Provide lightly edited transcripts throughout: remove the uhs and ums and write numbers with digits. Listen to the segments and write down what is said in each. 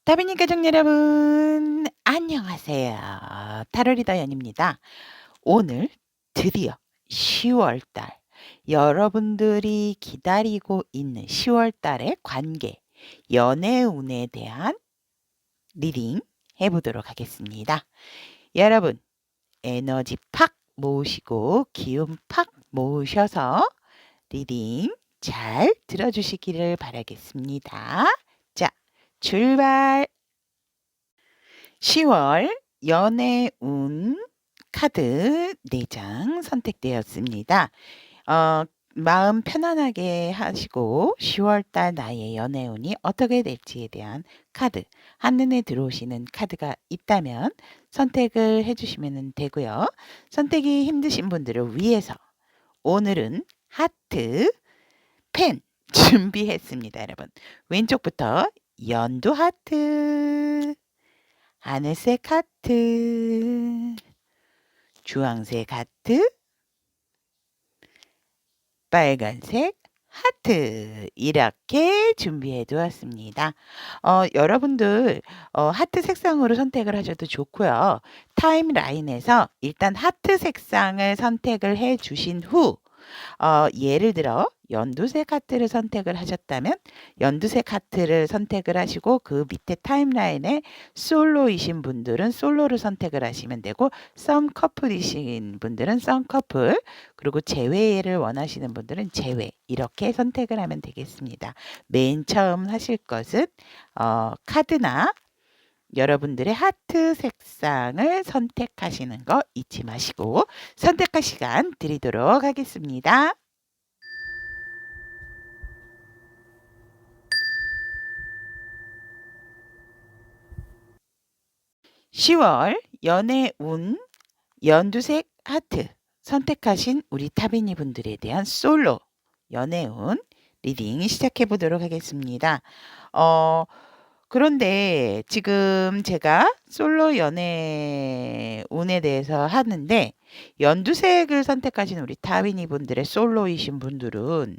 다비님 가족 여러분, 안녕하세요. 타로리더 연입니다. 오늘 드디어 10월 달, 여러분들이 기다리고 있는 10월 달의 관계, 연애운에 대한 리딩 해보도록 하겠습니다. 여러분, 에너지 팍 모으시고 기운 팍 모으셔서 리딩 잘 들어주시기를 바라겠습니다. 자, 출발! 10월 연애운 카드 4장 선택되었습니다. 어, 마음 편안하게 하시고 10월 달 나의 연애운이 어떻게 될지에 대한 카드, 한눈에 들어오시는 카드가 있다면 선택을 해주시면 되고요. 선택이 힘드신 분들을 위해서 오늘은 하트, 펜 준비했습니다, 여러분. 왼쪽부터 연두 하트, 하늘색 하트, 주황색 하트, 빨간색 하트 이렇게 준비해 두었습니다. 여러분들 하트 색상으로 선택을 하셔도 좋고요. 타임라인에서 일단 하트 색상을 선택을 해 주신 후 예를 들어 연두색 하트를 선택을 하셨다면 연두색 하트를 선택을 하시고 그 밑에 타임라인에 솔로이신 분들은 솔로를 선택을 하시면 되고 썸 커플이신 분들은 썸 커플 그리고 재회를 원하시는 분들은 재회 이렇게 선택을 하면 되겠습니다. 맨 처음 하실 것은 카드나 여러분들의 하트 색상을 선택하시는 거 잊지 마시고 선택할 시간 드리도록 하겠습니다. (10월) 연애운 연두색 하트 선택하신 우리 타비니 분들에 대한 솔로 연애운 리딩 시작해 보도록 하겠습니다. 그런데 지금 제가 솔로 연애운에 대해서 하는데 연두색을 선택하신 우리 타비니 분들의 솔로이신 분들은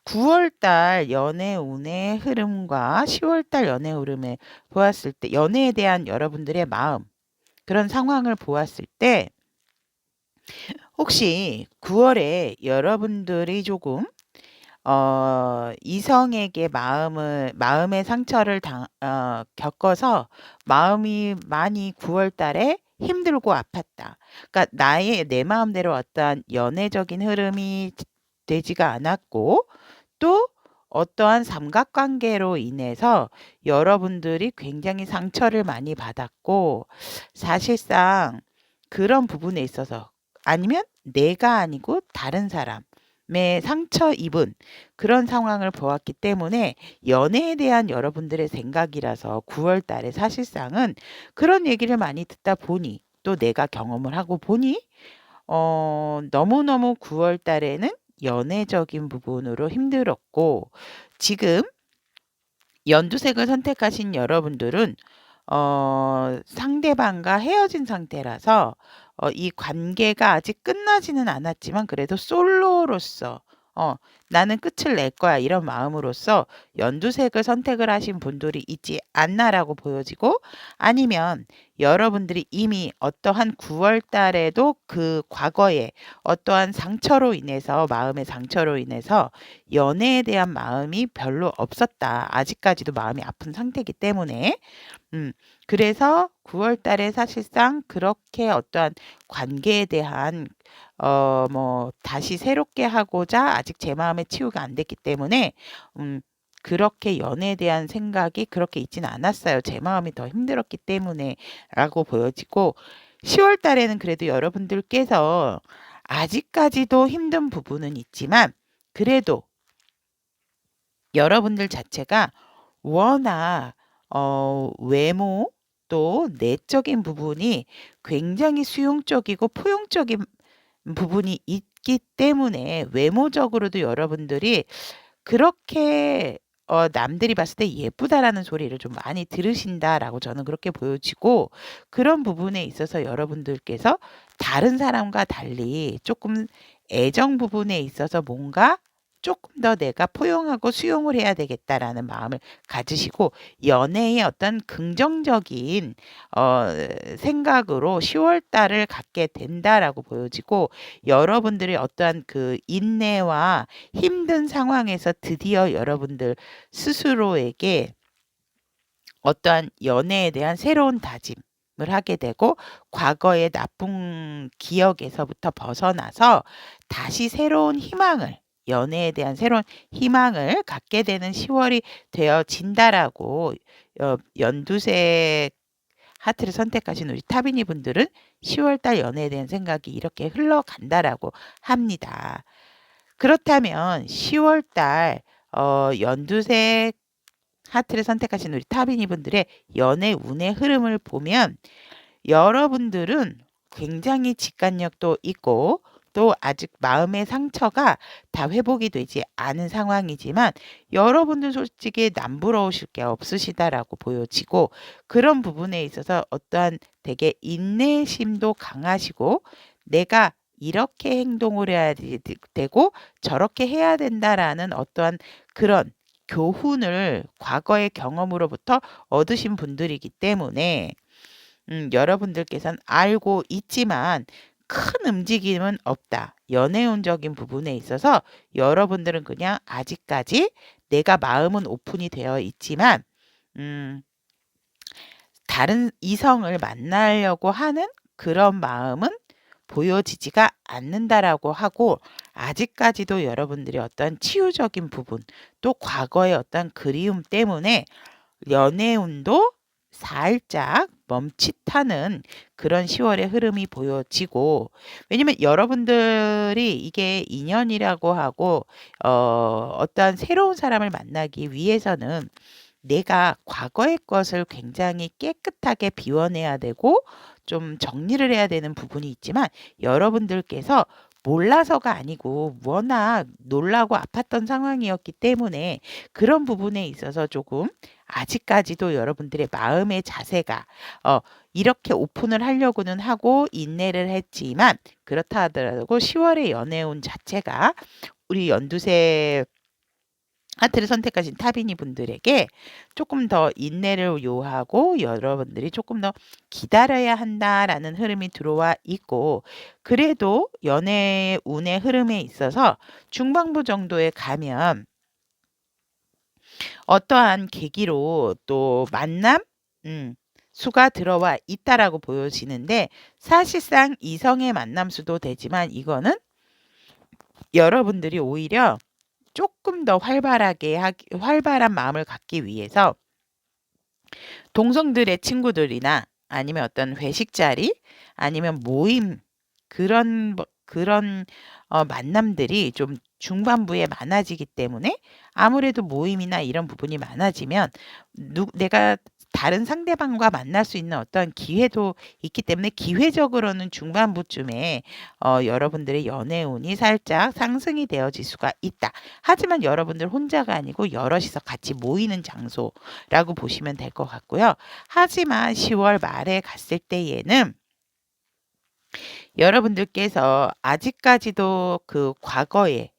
9월 달 연애운의 흐름과 10월 달 연애 흐름을 보았을 때 연애에 대한 여러분들의 마음 그런 상황을 보았을 때 혹시 9월에 여러분들이 조금 이성에게 마음의 상처를 겪어서 마음이 많이 9월 달에 힘들고 아팠다. 그러니까 내 마음대로 어떠한 연애적인 흐름이 되지가 않았고 또 어떠한 삼각관계로 인해서 여러분들이 굉장히 상처를 많이 받았고 사실상 그런 부분에 있어서 아니면 내가 아니고 다른 사람의 상처 입은 그런 상황을 보았기 때문에 연애에 대한 여러분들의 생각이라서 9월 달에 사실상은 그런 얘기를 많이 듣다 보니 또 내가 경험을 하고 보니 너무너무 9월 달에는 연애적인 부분으로 힘들었고 지금 연두색을 선택하신 여러분들은 상대방과 헤어진 상태라서 이 관계가 아직 끝나지는 않았지만 그래도 솔로로서 나는 끝을 낼 거야 이런 마음으로서 연두색을 선택을 하신 분들이 있지 않나라고 보여지고 아니면 여러분들이 이미 어떠한 9월 달에도 그 과거에 어떠한 상처로 인해서 마음의 상처로 인해서 연애에 대한 마음이 별로 없었다. 아직까지도 마음이 아픈 상태이기 때문에 그래서 9월 달에 사실상 그렇게 어떠한 관계에 대한 뭐 다시 새롭게 하고자 아직 제 마음에 치유가 안 됐기 때문에 그렇게 연애에 대한 생각이 그렇게 있지는 않았어요. 제 마음이 더 힘들었기 때문에라고 보여지고 10월 달에는 그래도 여러분들께서 아직까지도 힘든 부분은 있지만 그래도 여러분들 자체가 워낙 외모 또 내적인 부분이 굉장히 수용적이고 포용적인 부분이 있기 때문에 외모적으로도 여러분들이 그렇게 남들이 봤을 때 예쁘다라는 소리를 좀 많이 들으신다라고 저는 그렇게 보여지고 그런 부분에 있어서 여러분들께서 다른 사람과 달리 조금 애정 부분에 있어서 뭔가 조금 더 내가 포용하고 수용을 해야 되겠다라는 마음을 가지시고 연애의 어떤 긍정적인 생각으로 10월 달을 갖게 된다라고 보여지고 여러분들의 어떠한 그 인내와 힘든 상황에서 드디어 여러분들 스스로에게 어떠한 연애에 대한 새로운 다짐을 하게 되고 과거의 나쁜 기억에서부터 벗어나서 다시 새로운 희망을 연애에 대한 새로운 희망을 갖게 되는 10월이 되어진다라고 연두색 하트를 선택하신 우리 타비니 분들은 10월 달 연애에 대한 생각이 이렇게 흘러간다라고 합니다. 그렇다면 10월 달 연두색 하트를 선택하신 우리 타비니 분들의 연애 운의 흐름을 보면 여러분들은 굉장히 직관력도 있고 또 아직 마음의 상처가 다 회복이 되지 않은 상황이지만 여러분들 솔직히 남부러우실 게 없으시다라고 보여지고 그런 부분에 있어서 어떠한 되게 인내심도 강하시고 내가 이렇게 행동을 해야 되고 저렇게 해야 된다라는 어떠한 그런 교훈을 과거의 경험으로부터 얻으신 분들이기 때문에 여러분들께서는 알고 있지만 큰 움직임은 없다. 연애운적인 부분에 있어서 여러분들은 그냥 아직까지 내가 마음은 오픈이 되어 있지만 다른 이성을 만나려고 하는 그런 마음은 보여지지가 않는다라고 하고 아직까지도 여러분들이 어떤 치유적인 부분 또 과거의 어떤 그리움 때문에 연애운도 살짝 멈칫하는 그런 10월의 흐름이 보여지고 왜냐면 여러분들이 이게 인연이라고 하고 어떠한 새로운 사람을 만나기 위해서는 내가 과거의 것을 굉장히 깨끗하게 비워내야 되고 좀 정리를 해야 되는 부분이 있지만 여러분들께서 몰라서가 아니고 워낙 놀라고 아팠던 상황이었기 때문에 그런 부분에 있어서 조금 아직까지도 여러분들의 마음의 자세가 이렇게 오픈을 하려고는 하고 인내를 했지만 그렇다 하더라도 10월의 연애운 자체가 우리 연두새 하트를 선택하신 타비니 분들에게 조금 더 인내를 요하고 여러분들이 조금 더 기다려야 한다라는 흐름이 들어와 있고 그래도 연애 운의 흐름에 있어서 중반부 정도에 가면 어떠한 계기로 또 만남 수가 들어와 있다라고 보여지는데 사실상 이성의 만남 수도 되지만 이거는 여러분들이 오히려 조금 더 활발한 마음을 갖기 위해서 동성들의 친구들이나 아니면 어떤 회식 자리 아니면 모임 그런 만남들이 좀 중반부에 많아지기 때문에 아무래도 모임이나 이런 부분이 많아지면 내가 다른 상대방과 만날 수 있는 어떤 기회도 있기 때문에 기회적으로는 중반부쯤에 여러분들의 연애운이 살짝 상승이 되어질 수가 있다. 하지만 여러분들 혼자가 아니고 여럿이서 같이 모이는 장소라고 보시면 될 것 같고요. 하지만 10월 말에 갔을 때에는 여러분들께서 아직까지도 그 과거에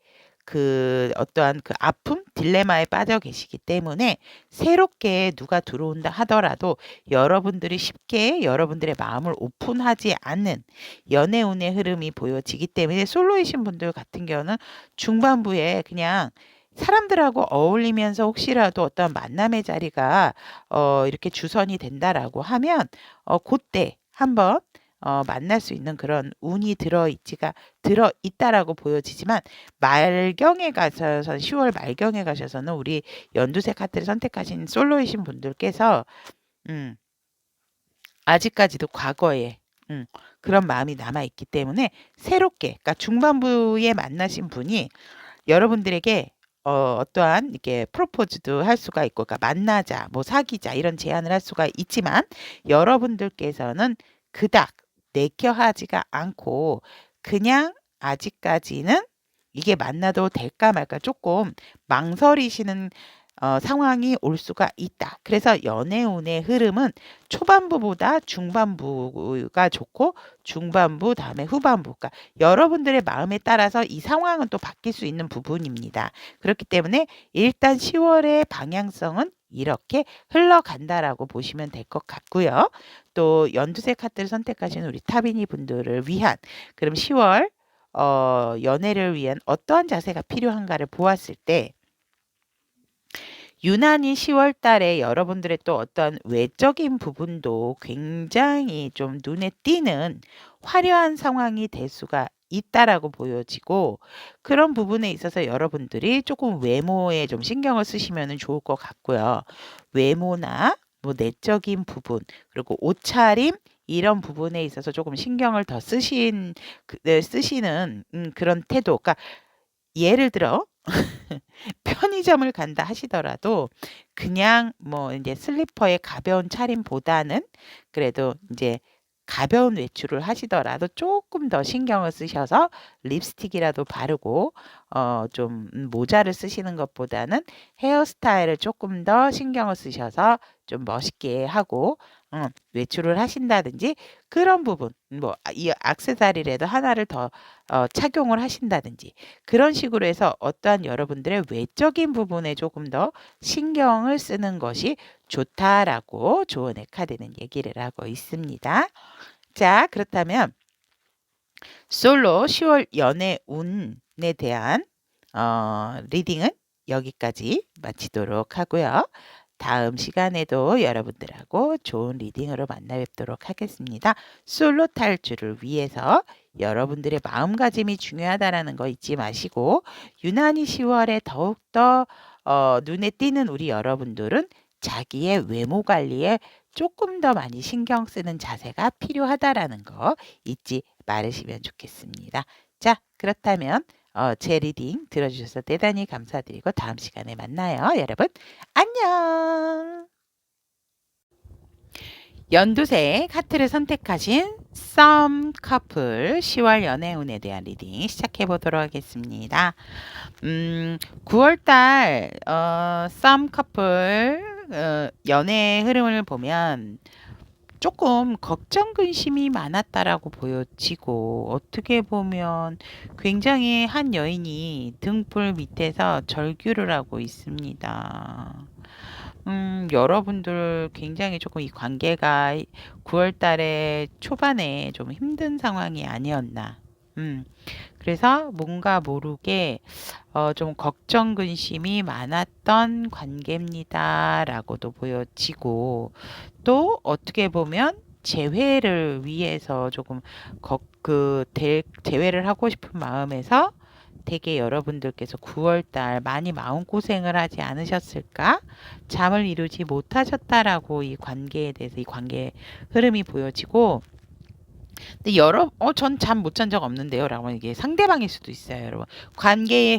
그 어떠한 그 아픔, 딜레마에 빠져 계시기 때문에 새롭게 누가 들어온다 하더라도 여러분들이 쉽게 여러분들의 마음을 오픈하지 않는 연애운의 흐름이 보여지기 때문에 솔로이신 분들 같은 경우는 중반부에 그냥 사람들하고 어울리면서 혹시라도 어떤 만남의 자리가 이렇게 주선이 된다라고 하면 그때 한번 만날 수 있는 그런 운이 들어 있다라고 보여지지만 말경에 가셔서 10월 말경에 가셔서는 우리 연두색 카드를 선택하신 솔로이신 분들께서 음, 아직까지도 과거에 그런 마음이 남아 있기 때문에 새롭게 그러니까 중반부에 만나신 분이 여러분들에게 어떠한 이렇게 프로포즈도 할 수가 있고 그러니까 만나자 뭐 사귀자 이런 제안을 할 수가 있지만 여러분들께서는 그닥 내켜하지가 않고 그냥 아직까지는 이게 만나도 될까 말까 조금 망설이시는 상황이 올 수가 있다. 그래서 연애운의 흐름은 초반부보다 중반부가 좋고 중반부 다음에 후반부. 그러니까 여러분들의 마음에 따라서 이 상황은 또 바뀔 수 있는 부분입니다. 그렇기 때문에 일단 10월의 방향성은 이렇게 흘러간다라고 보시면 될 것 같고요. 또 연두색 카드를 선택하신 우리 타비니 분들을 위한 그럼 10월 연애를 위한 어떠한 자세가 필요한가를 보았을 때 유난히 10월 달에 여러분들의 또 어떤 외적인 부분도 굉장히 좀 눈에 띄는 화려한 상황이 될 수가 있다라고 보여지고 그런 부분에 있어서 여러분들이 조금 외모에 좀 신경을 쓰시면 좋을 것 같고요. 외모나 뭐 내적인 부분 그리고 옷차림 이런 부분에 있어서 조금 신경을 더 쓰시는 그런 태도. 그러니까 예를 들어 편의점을 간다 하시더라도 그냥 뭐 이제 슬리퍼의 가벼운 차림보다는 그래도 이제 가벼운 외출을 하시더라도 조금 더 신경을 쓰셔서 립스틱이라도 바르고 좀 모자를 쓰시는 것보다는 헤어스타일을 조금 더 신경을 쓰셔서 좀 멋있게 하고 외출을 하신다든지 그런 부분 뭐 이 액세서리라도 하나를 더 착용을 하신다든지 그런 식으로 해서 어떠한 여러분들의 외적인 부분에 조금 더 신경을 쓰는 것이 좋다라고 조언의 카드는 얘기를 하고 있습니다. 자, 그렇다면 솔로 10월 연애 운에 대한 리딩은 여기까지 마치도록 하고요. 다음 시간에도 여러분들하고 좋은 리딩으로 만나 뵙도록 하겠습니다. 솔로 탈출을 위해서 여러분들의 마음가짐이 중요하다라는 거 잊지 마시고 유난히 10월에 더욱더 눈에 띄는 우리 여러분들은 자기의 외모 관리에 조금 더 많이 신경 쓰는 자세가 필요하다라는 거 잊지 말으시면 좋겠습니다. 자, 그렇다면 제 리딩 들어주셔서 대단히 감사드리고 다음 시간에 만나요. 여러분 안녕. 연두색 하트를 선택하신 썸 커플 10월 연애운에 대한 리딩 시작해 보도록 하겠습니다. 9월달 썸 커플 연애 흐름을 보면 조금 걱정 근심이 많았다라고 보여지고 어떻게 보면 굉장히 한 여인이 등불 밑에서 절규를 하고 있습니다. 여러분들 굉장히 조금 이 관계가 9월 달에 초반에 좀 힘든 상황이 아니었나. 그래서 뭔가 모르게 좀 걱정 근심이 많았던 관계입니다라고도 보여지고 또 어떻게 보면 재회를 위해서 조금 재회를 하고 싶은 마음에서 되게 여러분들께서 9월 달 많이 마음고생을 하지 않으셨을까? 잠을 이루지 못하셨다라고 이 관계에 대해서 이 관계 흐름이 보여지고 근데 전 잠 못 잔 적 없는데요. 라고 이게 상대방일 수도 있어요, 여러분. 관계의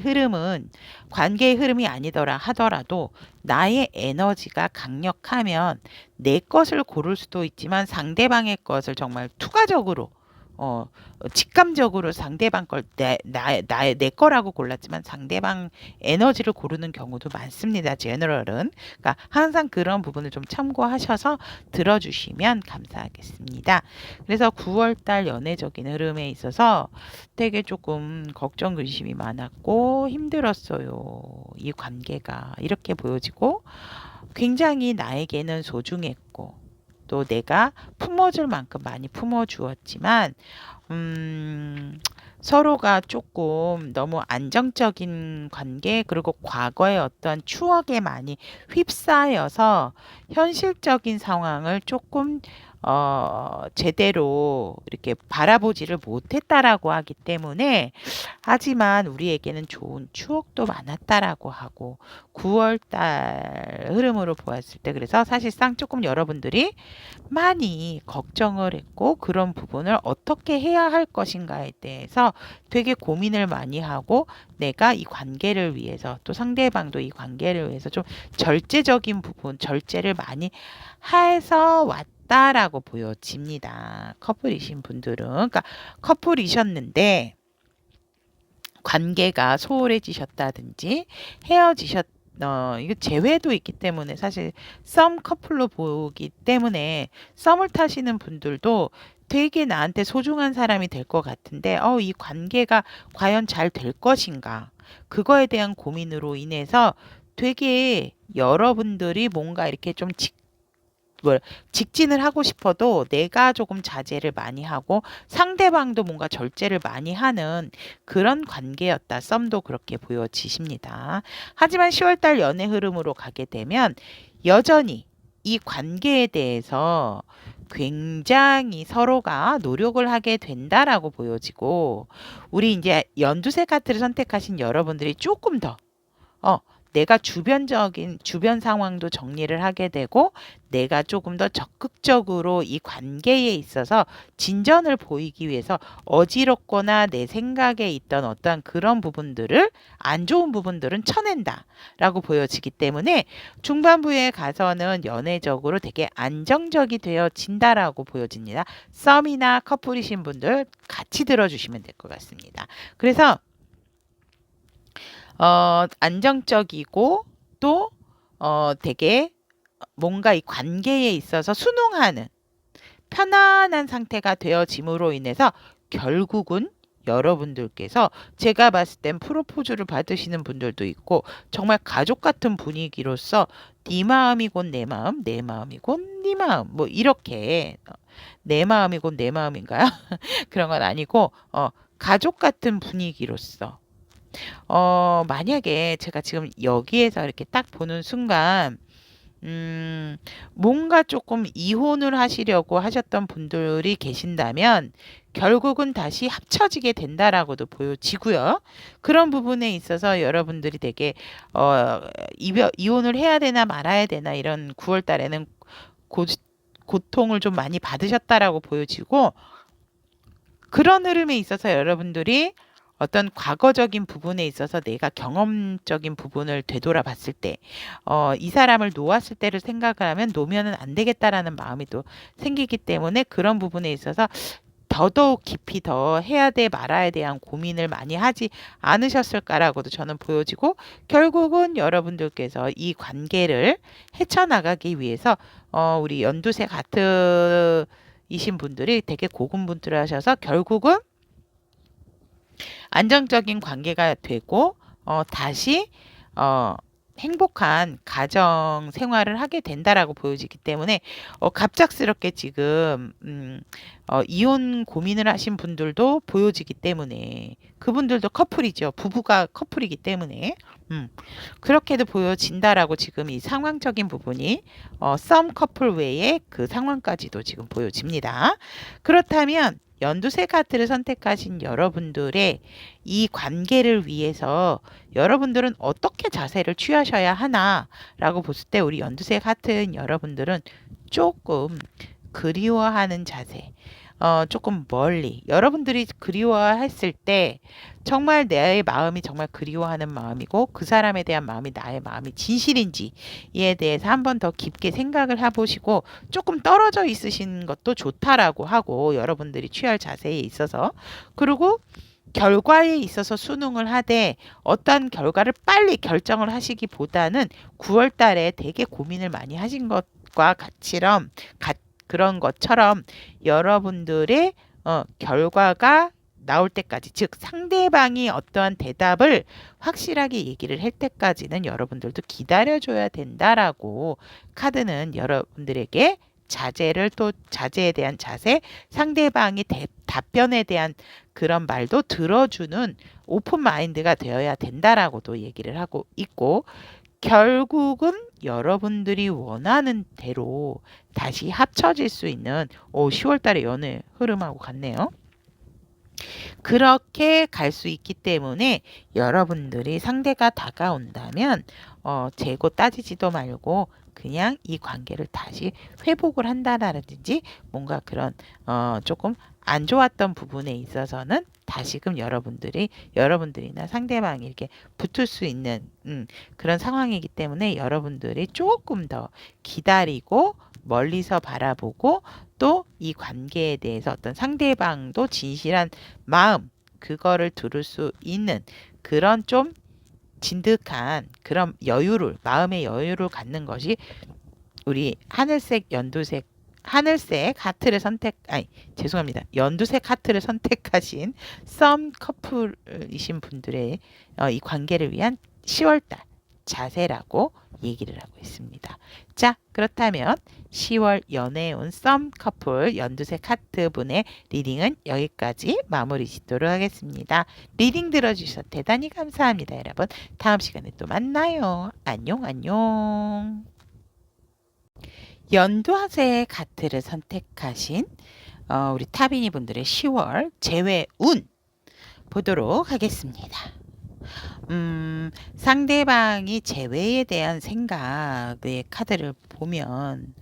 흐름이 아니더라 하더라도 나의 에너지가 강력하면 내 것을 고를 수도 있지만 상대방의 것을 정말 투과적으로 어, 직감적으로 상대방 걸 내 거라고 골랐지만 상대방 에너지를 고르는 경우도 많습니다. 제너럴은. 그러니까 항상 그런 부분을 좀 참고하셔서 들어주시면 감사하겠습니다. 그래서 9월달 연애적인 흐름에 있어서 되게 조금 걱정 근심이 많았고 힘들었어요. 이 관계가 이렇게 보여지고 굉장히 나에게는 소중했고 또 내가 품어줄 만큼 많이 품어주었지만 서로가 조금 너무 안정적인 관계 그리고 과거의 어떤 추억에 많이 휩싸여서 현실적인 상황을 조금 제대로 이렇게 바라보지를 못했다라고 하기 때문에 하지만 우리에게는 좋은 추억도 많았다라고 하고 9월 달 흐름으로 보았을 때 그래서 사실상 조금 여러분들이 많이 걱정을 했고 그런 부분을 어떻게 해야 할 것인가에 대해서 되게 고민을 많이 하고 내가 이 관계를 위해서 또 상대방도 이 관계를 위해서 좀 절제적인 부분, 절제를 많이 해서 왔다라고 보여집니다. 커플이신 분들은 그러니까 커플이셨는데 관계가 소홀해지셨다든지 헤어지셨 이거 재회도 있기 때문에 사실 썸 커플로 보기 때문에 썸을 타시는 분들도 되게 나한테 소중한 사람이 될 것 같은데 이 관계가 과연 잘 될 것인가? 그거에 대한 고민으로 인해서 되게 여러분들이 뭔가 이렇게 좀 직진을 하고 싶어도 내가 조금 자제를 많이 하고 상대방도 뭔가 절제를 많이 하는 그런 관계였다. 썸도 그렇게 보여지십니다. 하지만 10월달 연애 흐름으로 가게 되면 여전히 이 관계에 대해서 굉장히 서로가 노력을 하게 된다라고 보여지고 우리 이제 연두색 카드를 선택하신 여러분들이 조금 더 어, 내가 주변 상황도 정리를 하게 되고 내가 조금 더 적극적으로 이 관계에 있어서 진전을 보이기 위해서 어지럽거나 내 생각에 있던 어떠한 그런 부분들을 안 좋은 부분들은 쳐낸다라고 보여지기 때문에 중반부에 가서는 연애적으로 되게 안정적이 되어진다라고 보여집니다. 썸이나 커플이신 분들 같이 들어주시면 될 것 같습니다. 그래서 안정적이고 또 되게 뭔가 이 관계에 있어서 순응하는 편안한 상태가 되어짐으로 인해서 결국은 여러분들께서 제가 봤을 땐 프로포즈를 받으시는 분들도 있고 정말 가족 같은 분위기로서 네 마음이 곧 내 마음, 내 마음이 곧 네 마음 뭐 이렇게 내 마음이 곧 내 마음인가요? 그런 건 아니고 가족 같은 분위기로서 만약에 제가 지금 여기에서 이렇게 딱 보는 순간, 뭔가 조금 이혼을 하시려고 하셨던 분들이 계신다면, 결국은 다시 합쳐지게 된다라고도 보여지고요. 그런 부분에 있어서 여러분들이 되게, 이혼을 해야 되나 말아야 되나 이런 9월 달에는 고, 고통을 좀 많이 받으셨다라고 보여지고, 그런 흐름에 있어서 여러분들이 어떤 과거적인 부분에 있어서 내가 경험적인 부분을 되돌아봤을 때, 이 사람을 놓았을 때를 생각을 하면 놓으면은 안 되겠다라는 마음이 또 생기기 때문에 그런 부분에 있어서 더더욱 깊이 더 해야 돼 말아야 대한 고민을 많이 하지 않으셨을까라고도 저는 보여지고 결국은 여러분들께서 이 관계를 헤쳐나가기 위해서 우리 연두색 하트이신 분들이 되게 고군분투를 하셔서 결국은 안정적인 관계가 되고 다시 어, 행복한 가정 생활을 하게 된다라고 보여지기 때문에 갑작스럽게 지금 이혼 고민을 하신 분들도 보여지기 때문에 그분들도 커플이죠. 부부가 커플이기 때문에 그렇게도 보여진다라고 지금 이 상황적인 부분이 썸 커플 외에 그 상황까지도 지금 보여집니다. 그렇다면 연두색 카드를 선택하신 여러분들의 이 관계를 위해서 여러분들은 어떻게 자세를 취하셔야 하나라고 봤을 때 우리 연두색 하트인 여러분들은 조금 그리워하는 자세, 조금 멀리 여러분들이 그리워했을 때 정말 내 마음이 정말 그리워하는 마음이고 그 사람에 대한 마음이 나의 마음이 진실인지에 대해서 한 번 더 깊게 생각을 해보시고 조금 떨어져 있으신 것도 좋다라고 하고 여러분들이 취할 자세에 있어서 그리고 결과에 있어서 수능을 하되 어떤 결과를 빨리 결정을 하시기보다는 9월 달에 되게 고민을 많이 하신 것과 그런 것처럼 여러분들의 결과가 나올 때까지 즉 상대방이 어떠한 대답을 확실하게 얘기를 할 때까지는 여러분들도 기다려줘야 된다라고 카드는 여러분들에게 자제에 대한 자세, 상대방이 답변에 대한 그런 말도 들어주는 오픈 마인드가 되어야 된다라고도 얘기를 하고 있고 결국은 여러분들이 원하는 대로 다시 합쳐질 수 있는 10월 달의 연애 흐름하고 같네요. 그렇게 갈 수 있기 때문에 여러분들이 상대가 다가온다면 재고 따지지도 말고 그냥 이 관계를 다시 회복을 한다라든지 뭔가 그런 조금 안 좋았던 부분에 있어서는 다시금 여러분들이나 상대방이 이렇게 붙을 수 있는 그런 상황이기 때문에 여러분들이 조금 더 기다리고 멀리서 바라보고 또 이 관계에 대해서 어떤 상대방도 진실한 마음 그거를 들을 수 있는 그런 좀 진득한 그런 여유를, 마음의 여유를 갖는 것이 우리 하늘색 하트를 죄송합니다. 연두색 하트를 선택하신 썸 커플이신 분들의 이 관계를 위한 10월달 자세라고 얘기를 하고 있습니다. 자, 그렇다면 10월 연애에 온 썸 커플 연두색 하트 분의 리딩은 여기까지 마무리 짓도록 하겠습니다. 리딩 들어주셔서 대단히 감사합니다, 여러분. 다음 시간에 또 만나요. 안녕, 안녕. 연두색 하트를 선택하신 우리 타비니 분들의 10월 재회 운 보도록 하겠습니다. 상대방이 재회에 대한 생각의 카드를 보면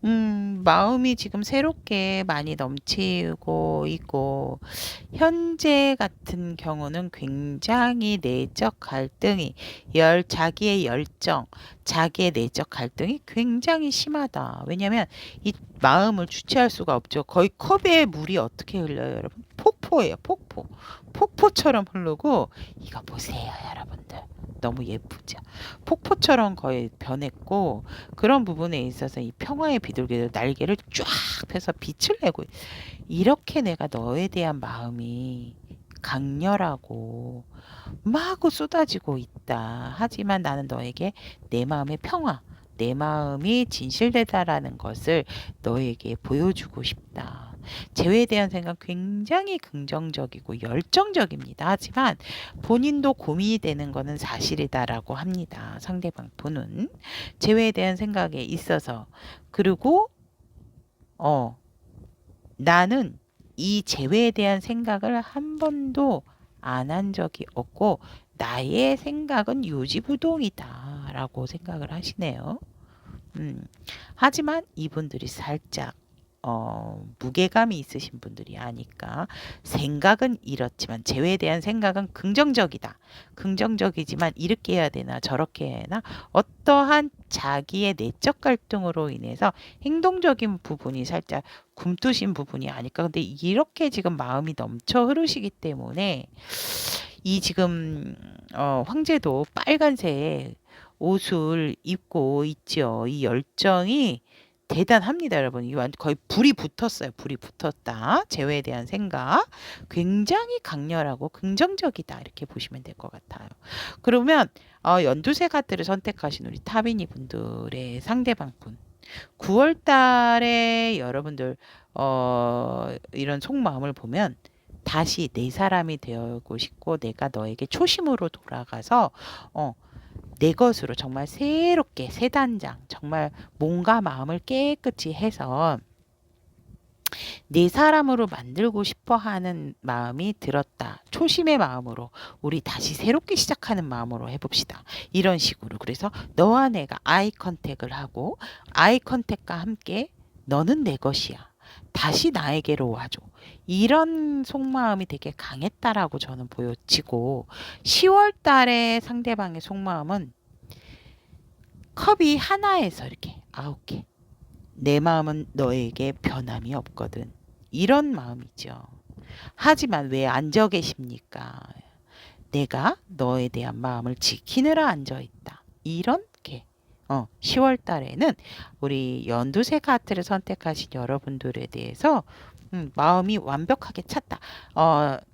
마음이 지금 새롭게 많이 넘치고 있고, 현재 같은 경우는 굉장히 내적 갈등이, 자기의 열정, 자기의 내적 갈등이 굉장히 심하다. 왜냐하면 이 마음을 주체할 수가 없죠. 거의 컵에 물이 어떻게 흘러요, 여러분? 폭포예요, 폭포. 폭포처럼 흐르고, 이거 보세요, 여러분들. 너무 예쁘죠. 폭포처럼 거의 변했고, 그런 부분에 있어서 이 평화의 비둘기도 날개를 쫙 펴서 빛을 내고, 이렇게 내가 너에 대한 마음이 강렬하고 마구 쏟아지고 있다. 하지만 나는 너에게 내 마음의 평화, 내 마음이 진실되다라는 것을 너에게 보여주고 싶다. 재회에 대한 생각 굉장히 긍정적이고 열정적입니다. 하지만 본인도 고민이 되는 것은 사실이다라고 합니다. 상대방 분은 재회에 대한 생각에 있어서. 그리고 나는 이 재회에 대한 생각을 한 번도 안 한 적이 없고 나의 생각은 유지부동이다 라고 생각을 하시네요. 하지만 이분들이 살짝 무게감이 있으신 분들이 아닐까. 생각은 이렇지만 재회에 대한 생각은 긍정적이다. 긍정적이지만 이렇게 해야 되나 저렇게 해야 하나, 어떠한 자기의 내적 갈등으로 인해서 행동적인 부분이 살짝 굼뜨신 부분이 아닐까. 근데 이렇게 지금 마음이 넘쳐 흐르시기 때문에 이 지금 황제도 빨간색 옷을 입고 있죠. 이 열정이 대단합니다, 여러분. 이 거의 불이 붙었어요. 불이 붙었다. 재회에 대한 생각 굉장히 강렬하고 긍정적이다, 이렇게 보시면 될 것 같아요. 그러면 연두색 카드를 선택하신 우리 타비니 분들의 상대방 분, 9월 달에 여러분들 이런 속마음을 보면 다시 내 사람이 되고 싶고, 내가 너에게 초심으로 돌아가서 내 것으로 정말 새롭게 새 단장, 정말 몸과 마음을 깨끗이 해서 내 사람으로 만들고 싶어 하는 마음이 들었다. 초심의 마음으로 우리 다시 새롭게 시작하는 마음으로 해봅시다. 이런 식으로. 그래서 너와 내가 아이 컨택을 하고, 아이 컨택과 함께 너는 내 것이야. 다시 나에게로 와줘. 이런 속마음이 되게 강했다라고 저는 보여지고, 10월 달에 상대방의 속마음은 컵이 하나에서 이렇게 9개. 내 마음은 너에게 변함이 없거든. 이런 마음이죠. 하지만 왜 앉아 계십니까? 내가 너에 대한 마음을 지키느라 앉아 있다. 이렇게 10월 달에는 우리 연두색 하트를 선택하신 여러분들에 대해서 마음이 완벽하게 찼다.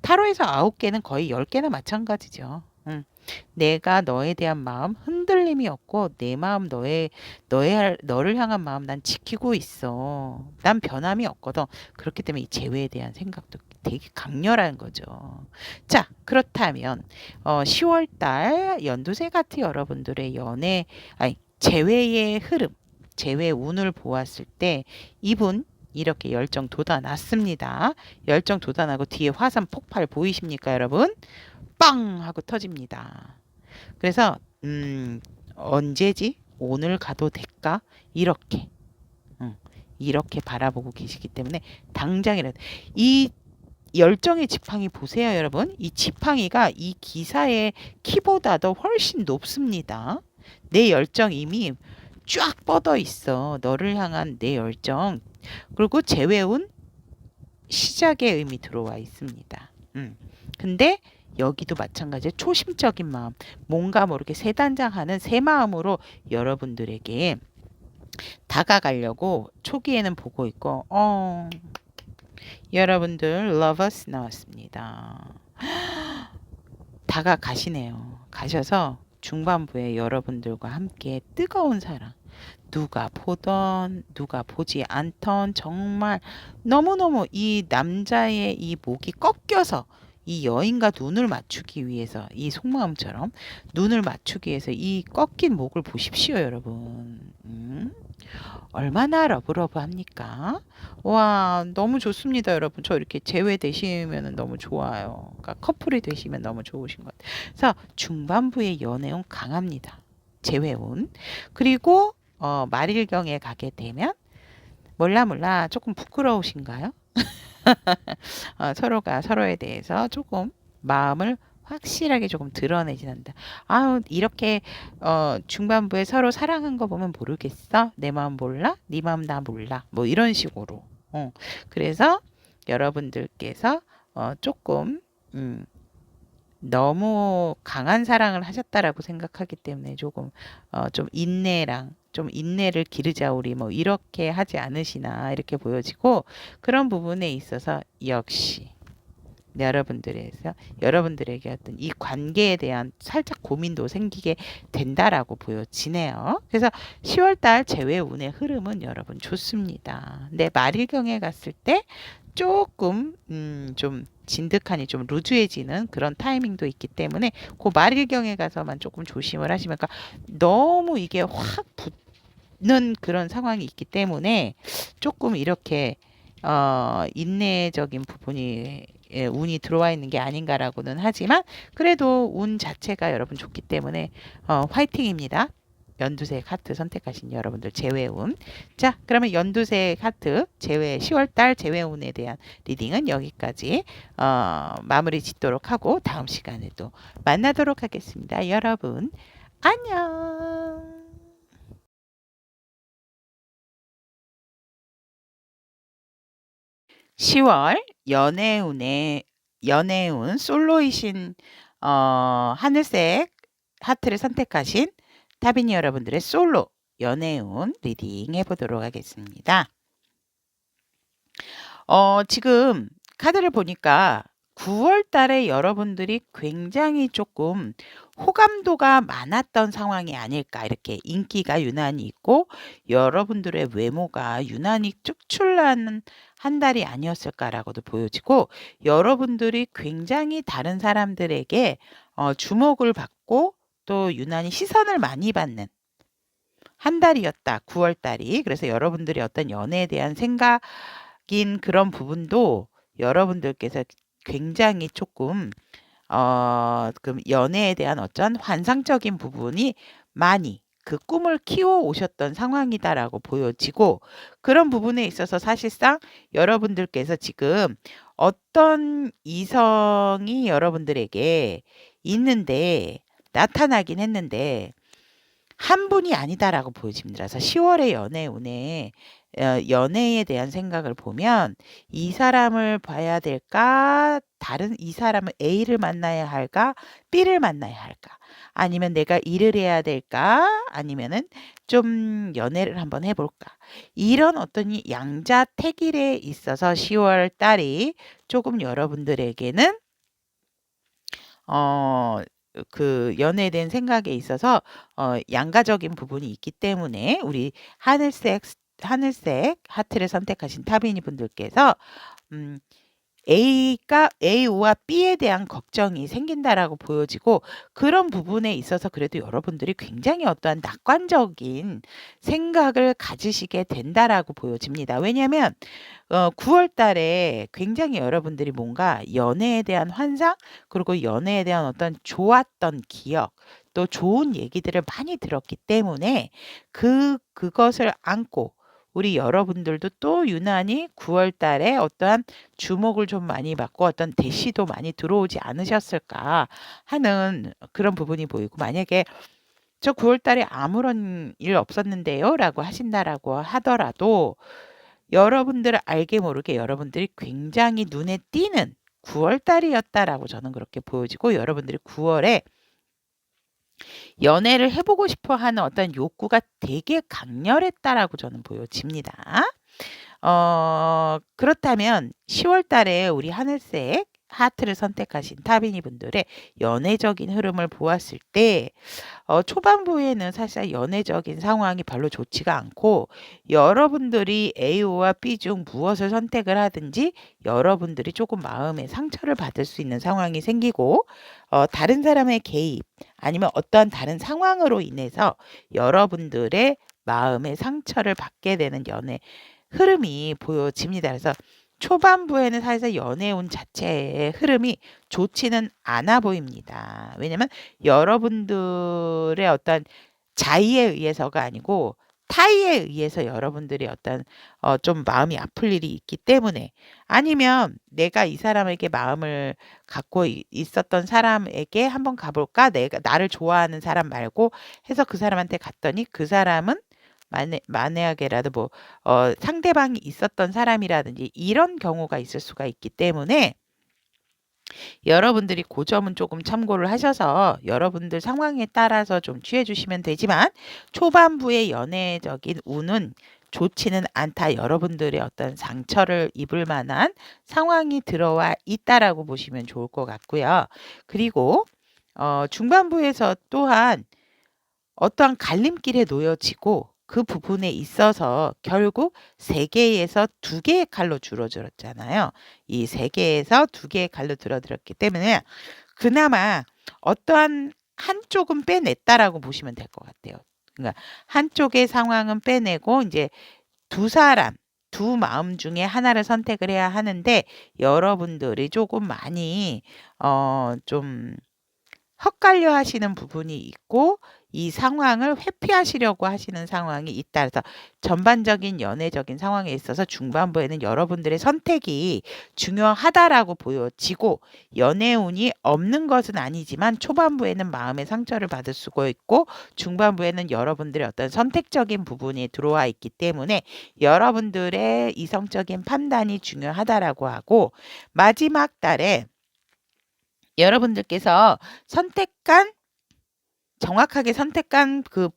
타로에서 9개는 거의 10개나 마찬가지죠. 내가 너에 대한 마음 흔들림이 없고, 내 마음 너를 향한 마음 난 지키고 있어. 난 변함이 없거든. 그렇기 때문에 이 재회에 대한 생각도 되게 강렬한 거죠. 자, 그렇다면 10월 달 연두색 하트 여러분들의 재회의 흐름, 재회 운을 보았을 때 이분 이렇게 열정 돋아났습니다. 열정 돋아나고 뒤에 화산 폭발 보이십니까, 여러분? 빵 하고 터집니다. 그래서 언제지? 오늘 가도 될까? 이렇게 바라보고 계시기 때문에 당장이라도 이 열정의 지팡이 보세요, 여러분. 이 지팡이가 이 기사의 키보다도 훨씬 높습니다. 내 열정 이미 쫙 뻗어 있어. 너를 향한 내 열정. 그리고 재회운 시작의 의미 들어와 있습니다. 근데 여기도 마찬가지로 초심적인 마음, 뭔가 모르게 새단장하는 새 마음으로 여러분들에게 다가가려고 초기에는 보고 있고, 여러분들 러버스 나왔습니다. 다가가시네요. 가셔서 중반부에 여러분들과 함께 뜨거운 사랑, 누가 보던 누가 보지 않던, 정말 너무너무 이 남자의 이 목이 꺾여서 이 여인과 눈을 맞추기 위해서, 이 속마음처럼 눈을 맞추기 위해서 이 꺾인 목을 보십시오, 여러분. 얼마나 러브러브합니까? 와, 너무 좋습니다, 여러분. 저 이렇게 제외되시면 너무 좋아요. 그러니까 커플이 되시면 너무 좋으신 것 같아요. 그래서 중반부의 연애운 강합니다. 제외운. 그리고 말일경에 가게 되면 몰라 조금 부끄러우신가요? 서로가 서로에 대해서 조금 마음을 확실하게 조금 드러내진한다. 아우, 이렇게 중반부에 서로 사랑한 거 보면 모르겠어? 내 마음 몰라? 네 마음 나 몰라? 뭐 이런 식으로. 그래서 여러분들께서 조금 너무 강한 사랑을 하셨다라고 생각하기 때문에 조금 좀 인내를 기르자 우리, 뭐 이렇게 하지 않으시나 이렇게 보여지고, 그런 부분에 있어서 역시 여러분들에게 어떤 이 관계에 대한 살짝 고민도 생기게 된다라고 보여지네요. 그래서 10월달 제외운의 흐름은 여러분 좋습니다. 근데 말일경에 갔을 때 조금 좀 진득하니 좀 루즈해지는 그런 타이밍도 있기 때문에 그 말일경에 가서만 조금 조심을 하시면, 그러니까 너무 이게 확 붙는 그런 상황이 있기 때문에 조금 이렇게 인내적인 부분이 운이 들어와 있는 게 아닌가라고는 하지만, 그래도 운 자체가 여러분 좋기 때문에 화이팅입니다. 연두색 하트 선택하신 여러분들 제외운. 자, 그러면 연두색 하트 제외 10월달 제외운에 대한 리딩은 여기까지 마무리 짓도록 하고, 다음 시간에 또 만나도록 하겠습니다. 여러분 안녕. 10월 연애운 솔로이신 하늘색 하트를 선택하신 타비니 여러분들의 솔로 연애운 리딩 해보도록 하겠습니다. 지금 카드를 보니까 9월 달에 여러분들이 굉장히 조금 호감도가 많았던 상황이 아닐까, 이렇게 인기가 유난히 있고 여러분들의 외모가 유난히 특출난 한 달이 아니었을까라고도 보여지고, 여러분들이 굉장히 다른 사람들에게 주목을 받고 또 유난히 시선을 많이 받는 한 달이었다, 9월 달이. 그래서 여러분들이 어떤 연애에 대한 생각인 그런 부분도 여러분들께서 굉장히 조금 그 연애에 대한 어떤 환상적인 부분이 많이 그 꿈을 키워 오셨던 상황이다라고 보여지고, 그런 부분에 있어서 사실상 여러분들께서 지금 어떤 이성이 여러분들에게 있는데 나타나긴 했는데 한 분이 아니다라고 보여집니다. 그래서 10월의 연애운에 연애에 대한 생각을 보면, 이 사람을 봐야 될까? 다른 이 사람은 A를 만나야 할까? B를 만나야 할까? 아니면 내가 일을 해야 될까? 아니면은 좀 연애를 한번 해볼까? 이런 어떤 이 양자택일에 있어서 10월 달이 조금 여러분들에게는 그 연애에 대한 생각에 있어서 양가적인 부분이 있기 때문에 우리 하늘색 하트를 선택하신 타비니 분들께서 A와 B에 대한 걱정이 생긴다라고 보여지고, 그런 부분에 있어서 그래도 여러분들이 굉장히 어떠한 낙관적인 생각을 가지시게 된다라고 보여집니다. 왜냐하면 9월 달에 굉장히 여러분들이 뭔가 연애에 대한 환상, 그리고 연애에 대한 어떤 좋았던 기억, 또 좋은 얘기들을 많이 들었기 때문에 그것을 안고 우리 여러분들도 또 유난히 9월 달에 어떠한 주목을 좀 많이 받고 어떤 대시도 많이 들어오지 않으셨을까 하는 그런 부분이 보이고, 만약에 저 9월 달에 아무런 일 없었는데요 라고 하신다라고 하더라도, 여러분들 알게 모르게 여러분들이 굉장히 눈에 띄는 9월 달이었다라고 저는 그렇게 보여지고 여러분들이 9월에 연애를 해보고 싶어 하는 어떤 욕구가 되게 강렬했다라고 저는 보여집니다. 그렇다면 10월 달에 우리 하늘색 하트를 선택하신 타비니 분들의 연애적인 흐름을 보았을 때 초반부에는 사실 연애적인 상황이 별로 좋지가 않고 여러분들이 A와 B 중 무엇을 선택을 하든지 여러분들이 조금 마음의 상처를 받을 수 있는 상황이 생기고 다른 사람의 개입 아니면 어떠한 다른 상황으로 인해서 여러분들의 마음의 상처를 받게 되는 연애 흐름이 보여집니다. 그래서 초반부에는 사실 연애운 자체의 흐름이 좋지는 않아 보입니다. 왜냐면 여러분들의 어떤 자의에 의해서가 아니고 타의에 의해서 여러분들이 어떤 좀 마음이 아플 일이 있기 때문에 아니면 내가 이 사람에게 마음을 갖고 있었던 사람에게 한번 가볼까? 내가 나를 좋아하는 사람 말고 해서 그 사람한테 갔더니 그 사람은 만약에라도 뭐 상대방이 있었던 사람이라든지 이런 경우가 있을 수가 있기 때문에 여러분들이 그 점은 조금 참고를 하셔서 여러분들 상황에 따라서 좀 취해 주시면 되지만 초반부의 연애적인 운은 좋지는 않다. 여러분들의 어떤 상처를 입을 만한 상황이 들어와 있다라고 보시면 좋을 것 같고요. 그리고 중반부에서 또한 어떠한 갈림길에 놓여지고 그 부분에 있어서 결국 3개에서 2개의 칼로 줄어들었잖아요. 이 3개에서 2개의 칼로 줄어들었기 때문에 그나마 어떠한 한쪽은 빼냈다라고 보시면 될 것 같아요. 그러니까 한쪽의 상황은 빼내고 이제 두 사람, 두 마음 중에 하나를 선택을 해야 하는데 여러분들이 조금 많이 좀 헛갈려 하시는 부분이 있고 이 상황을 회피하시려고 하시는 상황이 있다. 그래서 전반적인 연애적인 상황에 있어서 중반부에는 여러분들의 선택이 중요하다라고 보여지고 연애운이 없는 것은 아니지만 초반부에는 마음의 상처를 받을 수가 있고 중반부에는 여러분들의 어떤 선택적인 부분이 들어와 있기 때문에 여러분들의 이성적인 판단이 중요하다라고 하고 마지막 달에 여러분들께서 선택한 정확하게 선택한 그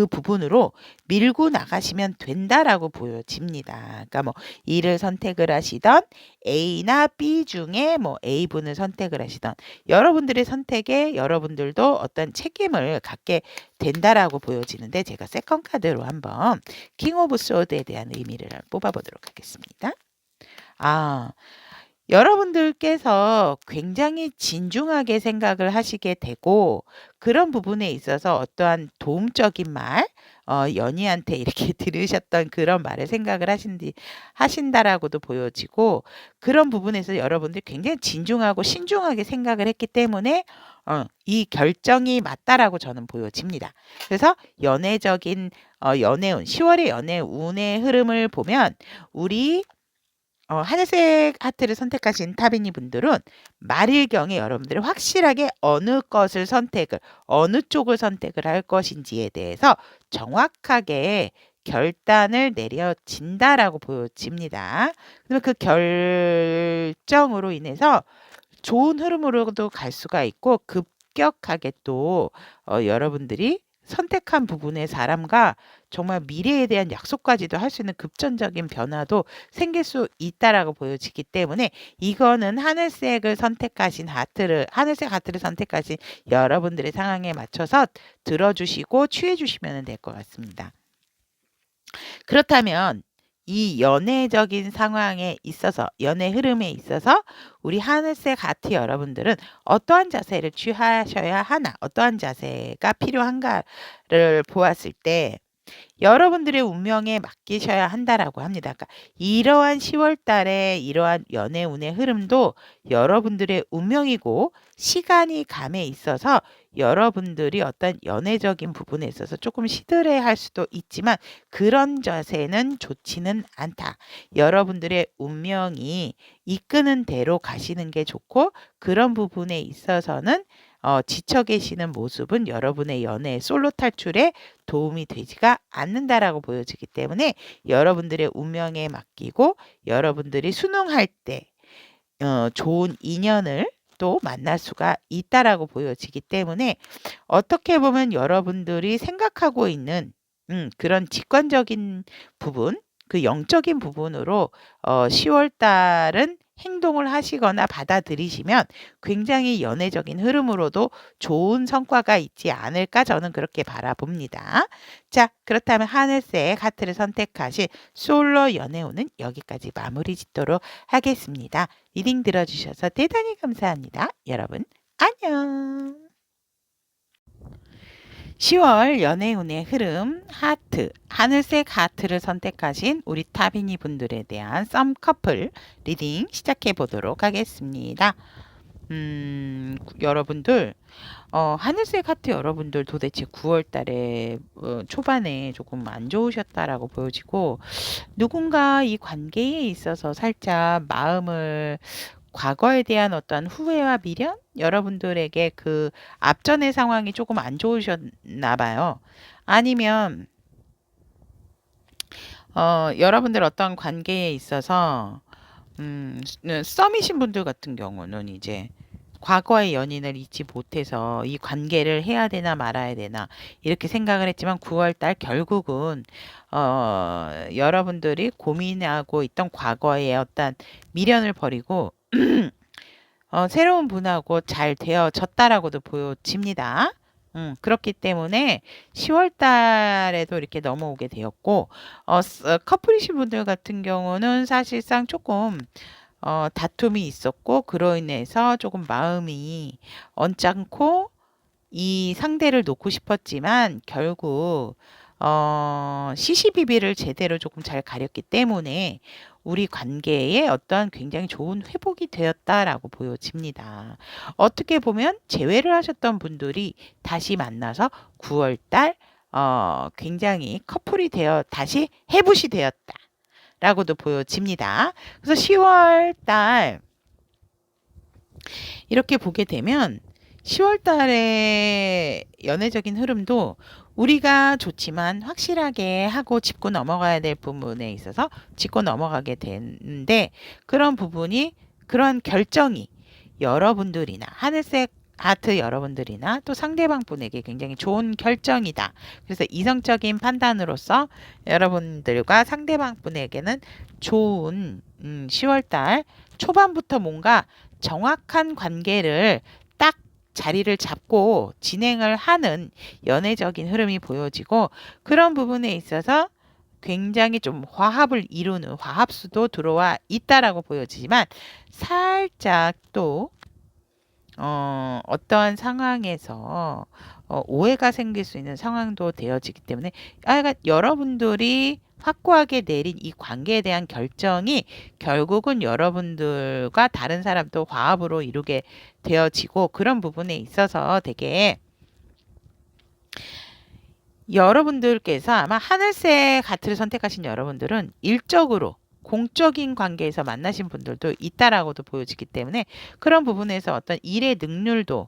부분으로 밀고 나가시면 된다라고 보여집니다. 그러니까 뭐 E를 선택을 하시던 A나 B 중에 뭐 A분을 선택을 하시던 여러분들의 선택에 여러분들도 어떤 책임을 갖게 된다라고 보여지는데 제가 세컨 카드로 한번 킹 오브 소드에 대한 의미를 뽑아보도록 하겠습니다. 여러분들께서 굉장히 진중하게 생각을 하시게 되고 그런 부분에 있어서 어떠한 도움적인 말, 연희한테 이렇게 들으셨던 그런 말을 생각을 하신다라고도 보여지고 그런 부분에서 여러분들이 굉장히 진중하고 신중하게 생각을 했기 때문에 이 결정이 맞다라고 저는 보여집니다. 그래서 연애적인 연애운, 10월의 연애운의 흐름을 보면 우리 하늘색 하트를 선택하신 타비니 분들은 말일경에 여러분들이 확실하게 어느 쪽을 선택을 할 것인지에 대해서 정확하게 결단을 내려진다라고 보여집니다. 그러면 그 결정으로 인해서 좋은 흐름으로도 갈 수가 있고 급격하게 또 여러분들이 선택한 부분의 사람과 정말 미래에 대한 약속까지도 할 수 있는 급전적인 변화도 생길 수 있다라고 보여지기 때문에 이거는 하늘색 하트를 선택하신 여러분들의 상황에 맞춰서 들어주시고 취해주시면 될 것 같습니다. 그렇다면 이 연애적인 상황에 있어서 연애 흐름에 있어서 우리 하늘색 하트 여러분들은 어떠한 자세를 취하셔야 하나 어떠한 자세가 필요한가를 보았을 때 여러분들의 운명에 맡기셔야 한다라고 합니다. 그러니까 이러한 10월 달에 이러한 연애운의 흐름도 여러분들의 운명이고 시간이 감에 있어서 여러분들이 어떤 연애적인 부분에 있어서 조금 시들해할 수도 있지만 그런 자세는 좋지는 않다. 여러분들의 운명이 이끄는 대로 가시는 게 좋고 그런 부분에 있어서는 지쳐 계시는 모습은 여러분의 연애 솔로 탈출에 도움이 되지가 않는다라고 보여지기 때문에 여러분들의 운명에 맡기고 여러분들이 순응할 때 좋은 인연을 또 만날 수가 있다라고 보여지기 때문에 어떻게 보면 여러분들이 생각하고 있는 그런 직관적인 부분, 그 영적인 부분으로 10월 달은 행동을 하시거나 받아들이시면 굉장히 연애적인 흐름으로도 좋은 성과가 있지 않을까 저는 그렇게 바라봅니다. 자, 그렇다면 하늘색 하트를 선택하신 솔로 연애운은 여기까지 마무리 짓도록 하겠습니다. 리딩 들어주셔서 대단히 감사합니다. 여러분, 안녕. 10월 연애운의 흐름 하트, 하늘색 하트를 선택하신 우리 타비니 분들에 대한 썸 커플 리딩 시작해 보도록 하겠습니다. 여러분들, 하늘색 하트 여러분들 도대체 9월 달에 초반에 조금 안 좋으셨다라고 보여지고 누군가 이 관계에 있어서 살짝 마음을 과거에 대한 어떤 후회와 미련? 여러분들에게 그 앞전의 상황이 조금 안 좋으셨나 봐요. 아니면 여러분들 어떤 관계에 있어서 썸이신 분들 같은 경우는 이제 과거의 연인을 잊지 못해서 이 관계를 해야 되나 말아야 되나 이렇게 생각을 했지만 9월 달 결국은 여러분들이 고민하고 있던 과거의 어떤 미련을 버리고 새로운 분하고 잘 되어졌다라고도 보여집니다. 그렇기 때문에 10월 달에도 이렇게 넘어오게 되었고, 커플이신 분들 같은 경우는 사실상 조금 다툼이 있었고, 그로 인해서 조금 마음이 언짢고, 이 상대를 놓고 싶었지만, 결국, 시시비비를 제대로 조금 잘 가렸기 때문에, 우리 관계에 어떤 굉장히 좋은 회복이 되었다라고 보여집니다. 어떻게 보면 재회를 하셨던 분들이 다시 만나서 9월 달, 굉장히 커플이 되어 다시 해붓이 되었다. 라고도 보여집니다. 그래서 10월 달 이렇게 보게 되면 10월 달의 연애적인 흐름도 우리가 좋지만 확실하게 하고 짚고 넘어가야 될 부분에 있어서 짚고 넘어가게 되는데 그런 부분이 그런 결정이 여러분들이나 하늘색 하트 여러분들이나 또 상대방 분에게 굉장히 좋은 결정이다. 그래서 이성적인 판단으로서 여러분들과 상대방 분에게는 좋은 10월달 초반부터 뭔가 정확한 관계를 딱 자리를 잡고 진행을 하는 연애적인 흐름이 보여지고 그런 부분에 있어서 굉장히 좀 화합을 이루는 화합수도 들어와 있다라고 보여지지만 살짝 또 어떠한 상황에서 오해가 생길 수 있는 상황도 되어지기 때문에 그러니까 여러분들이 확고하게 내린 이 관계에 대한 결정이 결국은 여러분들과 다른 사람도 화합으로 이루게 되어지고 그런 부분에 있어서 되게 여러분들께서 아마 하늘색 하트를 선택하신 여러분들은 일적으로 공적인 관계에서 만나신 분들도 있다라고도 보여지기 때문에 그런 부분에서 어떤 일의 능률도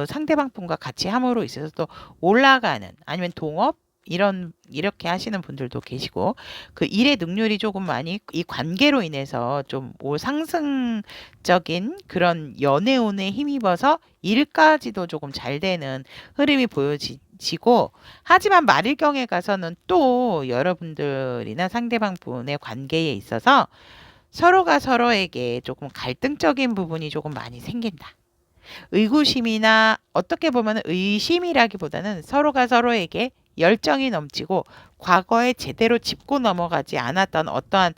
상대방 분과 같이 함으로 있어서 또 올라가는 아니면 동업 이렇게 하시는 분들도 계시고 그 일의 능률이 조금 많이 이 관계로 인해서 좀 상승적인 그런 연애운에 힘입어서 일까지도 조금 잘 되는 흐름이 보여지고 하지만 말일경에 가서는 또 여러분들이나 상대방 분의 관계에 있어서 서로가 서로에게 조금 갈등적인 부분이 조금 많이 생긴다. 의구심이나 어떻게 보면 의심이라기보다는 서로가 서로에게 열정이 넘치고 과거에 제대로 짚고 넘어가지 않았던 어떠한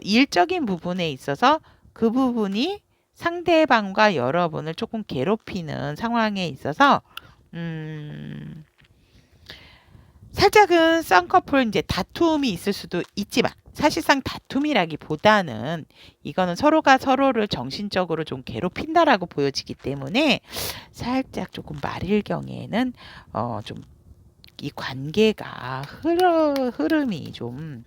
일적인 부분에 있어서 그 부분이 상대방과 여러분을 조금 괴롭히는 상황에 있어서 살짝은 쌍꺼풀 이제 다툼이 있을 수도 있지만 사실상 다툼이라기보다는 이거는 서로가 서로를 정신적으로 좀 괴롭힌다라고 보여지기 때문에 살짝 조금 말일경에는 좀 이 관계가 흐름이 좀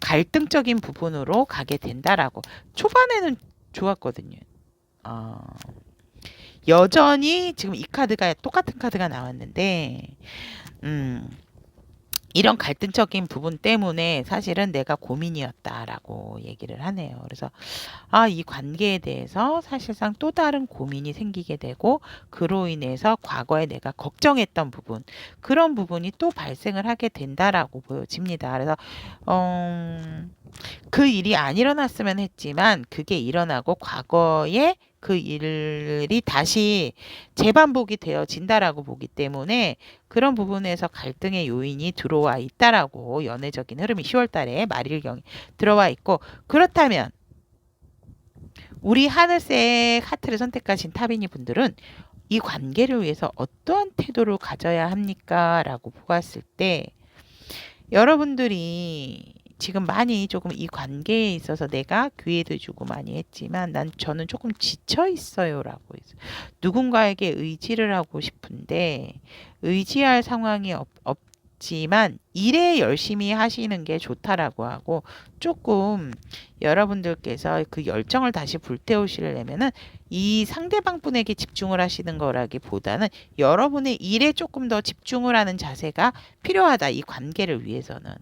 갈등적인 부분으로 가게 된다라고 초반에는 좋았거든요. 여전히 지금 이 카드가 똑같은 카드가 나왔는데 이런 갈등적인 부분 때문에 사실은 내가 고민이었다라고 얘기를 하네요. 그래서 이 관계에 대해서 사실상 또 다른 고민이 생기게 되고 그로 인해서 과거에 내가 걱정했던 부분, 그런 부분이 또 발생을 하게 된다라고 보여집니다. 그래서 그 일이 안 일어났으면 했지만 그게 일어나고 과거에 그 일이 다시 재반복이 되어진다라고 보기 때문에 그런 부분에서 갈등의 요인이 들어와 있다라고, 연애적인 흐름이 10월 달에 말일경에 들어와 있고, 그렇다면 우리 하늘색 하트를 선택하신 타비니 분들은 이 관계를 위해서 어떠한 태도를 가져야 합니까? 라고 보았을 때 여러분들이 지금 많이 조금 이 관계에 있어서 내가 기회도 주고 많이 했지만 저는 조금 지쳐 있어요라고 했어요. 누군가에게 의지를 하고 싶은데 의지할 상황이 없지만 일에 열심히 하시는 게 좋다라고 하고, 조금 여러분들께서 그 열정을 다시 불태우시려면은 이 상대방 분에게 집중을 하시는 거라기보다는 여러분의 일에 조금 더 집중을 하는 자세가 필요하다, 이 관계를 위해서는.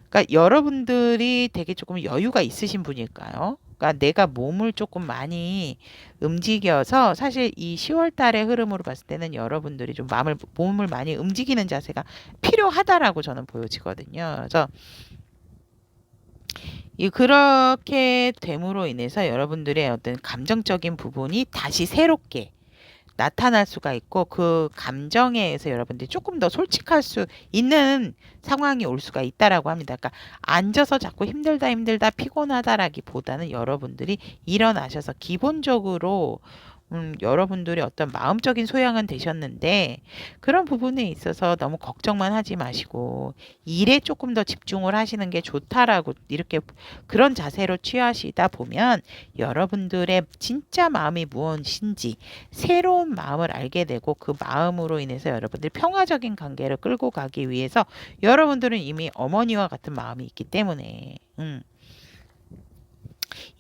그러니까 여러분들이 되게 조금 여유가 있으신 분일까요? 그러니까 내가 몸을 조금 많이 움직여서, 사실 이 10월 달의 흐름으로 봤을 때는 여러분들이 좀 몸을 많이 움직이는 자세가 필요하다라고 저는 보여지거든요. 그래서 그렇게 됨으로 인해서 여러분들의 어떤 감정적인 부분이 다시 새롭게 나타날 수가 있고, 그 감정에 의해서 여러분들이 조금 더 솔직할 수 있는 상황이 올 수가 있다라고 합니다. 그러니까 앉아서 자꾸 힘들다 피곤하다라기보다는 여러분들이 일어나셔서 기본적으로 여러분들의 어떤 마음적인 소양은 되셨는데 그런 부분에 있어서 너무 걱정만 하지 마시고 일에 조금 더 집중을 하시는 게 좋다라고, 이렇게 그런 자세로 취하시다 보면 여러분들의 진짜 마음이 무엇인지 새로운 마음을 알게 되고, 그 마음으로 인해서 여러분들이 평화적인 관계를 끌고 가기 위해서 여러분들은 이미 어머니와 같은 마음이 있기 때문에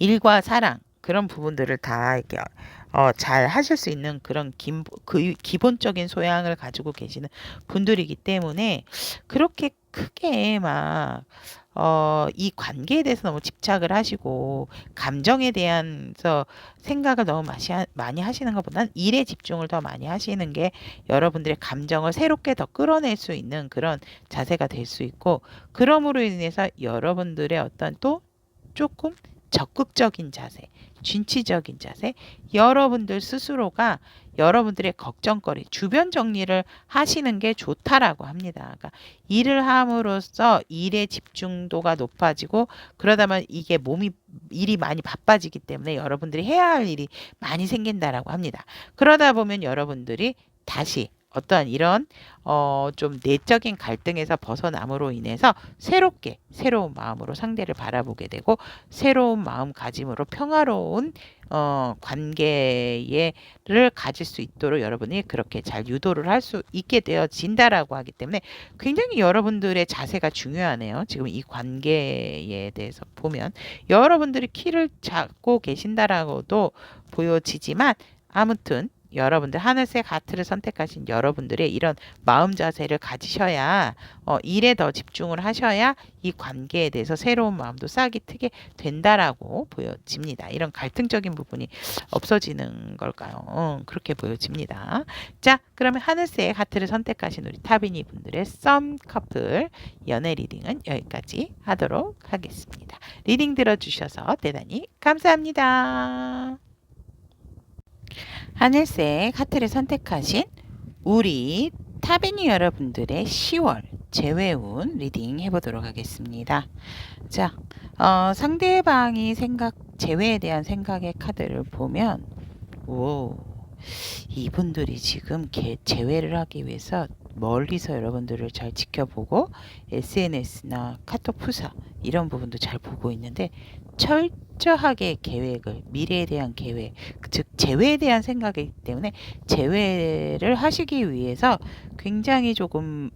일과 사랑 그런 부분들을 다 이렇게 잘 하실 수 있는 그런 기본적인 소양을 가지고 계시는 분들이기 때문에 그렇게 크게 막 이 관계에 대해서 너무 집착을 하시고 감정에 대해서 생각을 너무 많이 하시는 것보다는 일에 집중을 더 많이 하시는 게 여러분들의 감정을 새롭게 더 끌어낼 수 있는 그런 자세가 될 수 있고, 그러므로 인해서 여러분들의 어떤 또 조금 적극적인 자세, 진취적인 자세, 여러분들 스스로가 여러분들의 걱정거리, 주변 정리를 하시는 게 좋다라고 합니다. 그러니까 일을 함으로써 일의 집중도가 높아지고, 그러다 보면 이게 일이 많이 바빠지기 때문에 여러분들이 해야 할 일이 많이 생긴다라고 합니다. 그러다 보면 여러분들이 다시 어떠한 이런 좀 내적인 갈등에서 벗어남으로 인해서 새로운 마음으로 상대를 바라보게 되고, 새로운 마음가짐으로 평화로운 관계를 가질 수 있도록 여러분이 그렇게 잘 유도를 할 수 있게 되어진다라고 하기 때문에 굉장히 여러분들의 자세가 중요하네요. 지금 이 관계에 대해서 보면 여러분들이 키를 잡고 계신다라고도 보여지지만, 아무튼 여러분들 하늘색 하트를 선택하신 여러분들의 이런 마음 자세를 가지셔야 일에 더 집중을 하셔야 이 관계에 대해서 새로운 마음도 싹이 트게 된다라고 보여집니다. 이런 갈등적인 부분이 없어지는 걸까요? 그렇게 보여집니다. 자, 그러면 하늘색 하트를 선택하신 우리 타비니 분들의 썸 커플 연애 리딩은 여기까지 하도록 하겠습니다. 리딩 들어주셔서 대단히 감사합니다. 하늘색 하트를 선택하신 우리 타비니 여러분들의 10월 재회운 리딩 해보도록 하겠습니다. 자, 상대방이 재회에 대한 생각의 카드를 보면, 이분들이 지금 재회를 하기 위해서 멀리서 여러분들을 잘 지켜보고 SNS나 카톡 프사 이런 부분도 잘 보고 있는데, 철저하게 미래에 대한 계획, 즉 재회에 대한 생각이기 때문에 재회를 하시기 위해서 굉장히 조금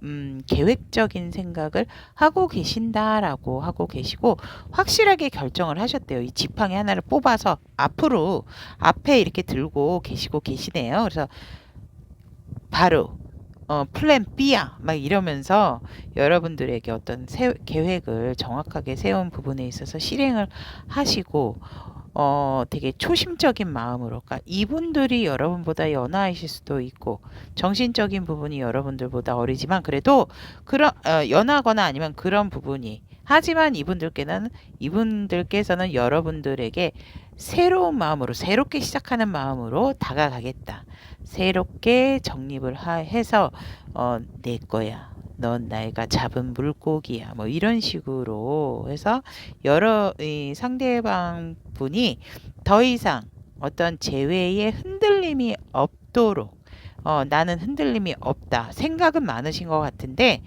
계획적인 생각을 하고 계신다라고 하고 계시고, 확실하게 결정을 하셨대요. 이 지팡이 하나를 뽑아서 앞에 이렇게 들고 계시네요. 그래서 바로 플랜 B야. 막 이러면서 여러분들에게 어떤 계획을 정확하게 세운 부분에 있어서 실행을 하시고, 되게 초심적인 마음으로, 그러니까 이분들이 여러분보다 연하이실 수도 있고, 정신적인 부분이 여러분들보다 어리지만, 그래도 연하거나 아니면 그런 부분이, 하지만 이분들께서는 여러분들에게 새로운 마음으로, 새롭게 시작하는 마음으로 다가가겠다. 새롭게 정립을 해서, 내 거야. 넌 내가 잡은 물고기야. 뭐 이런 식으로 해서 이 상대방 분이 더 이상 어떤 재회의 흔들림이 없도록, 나는 흔들림이 없다. 생각은 많으신 것 같은데,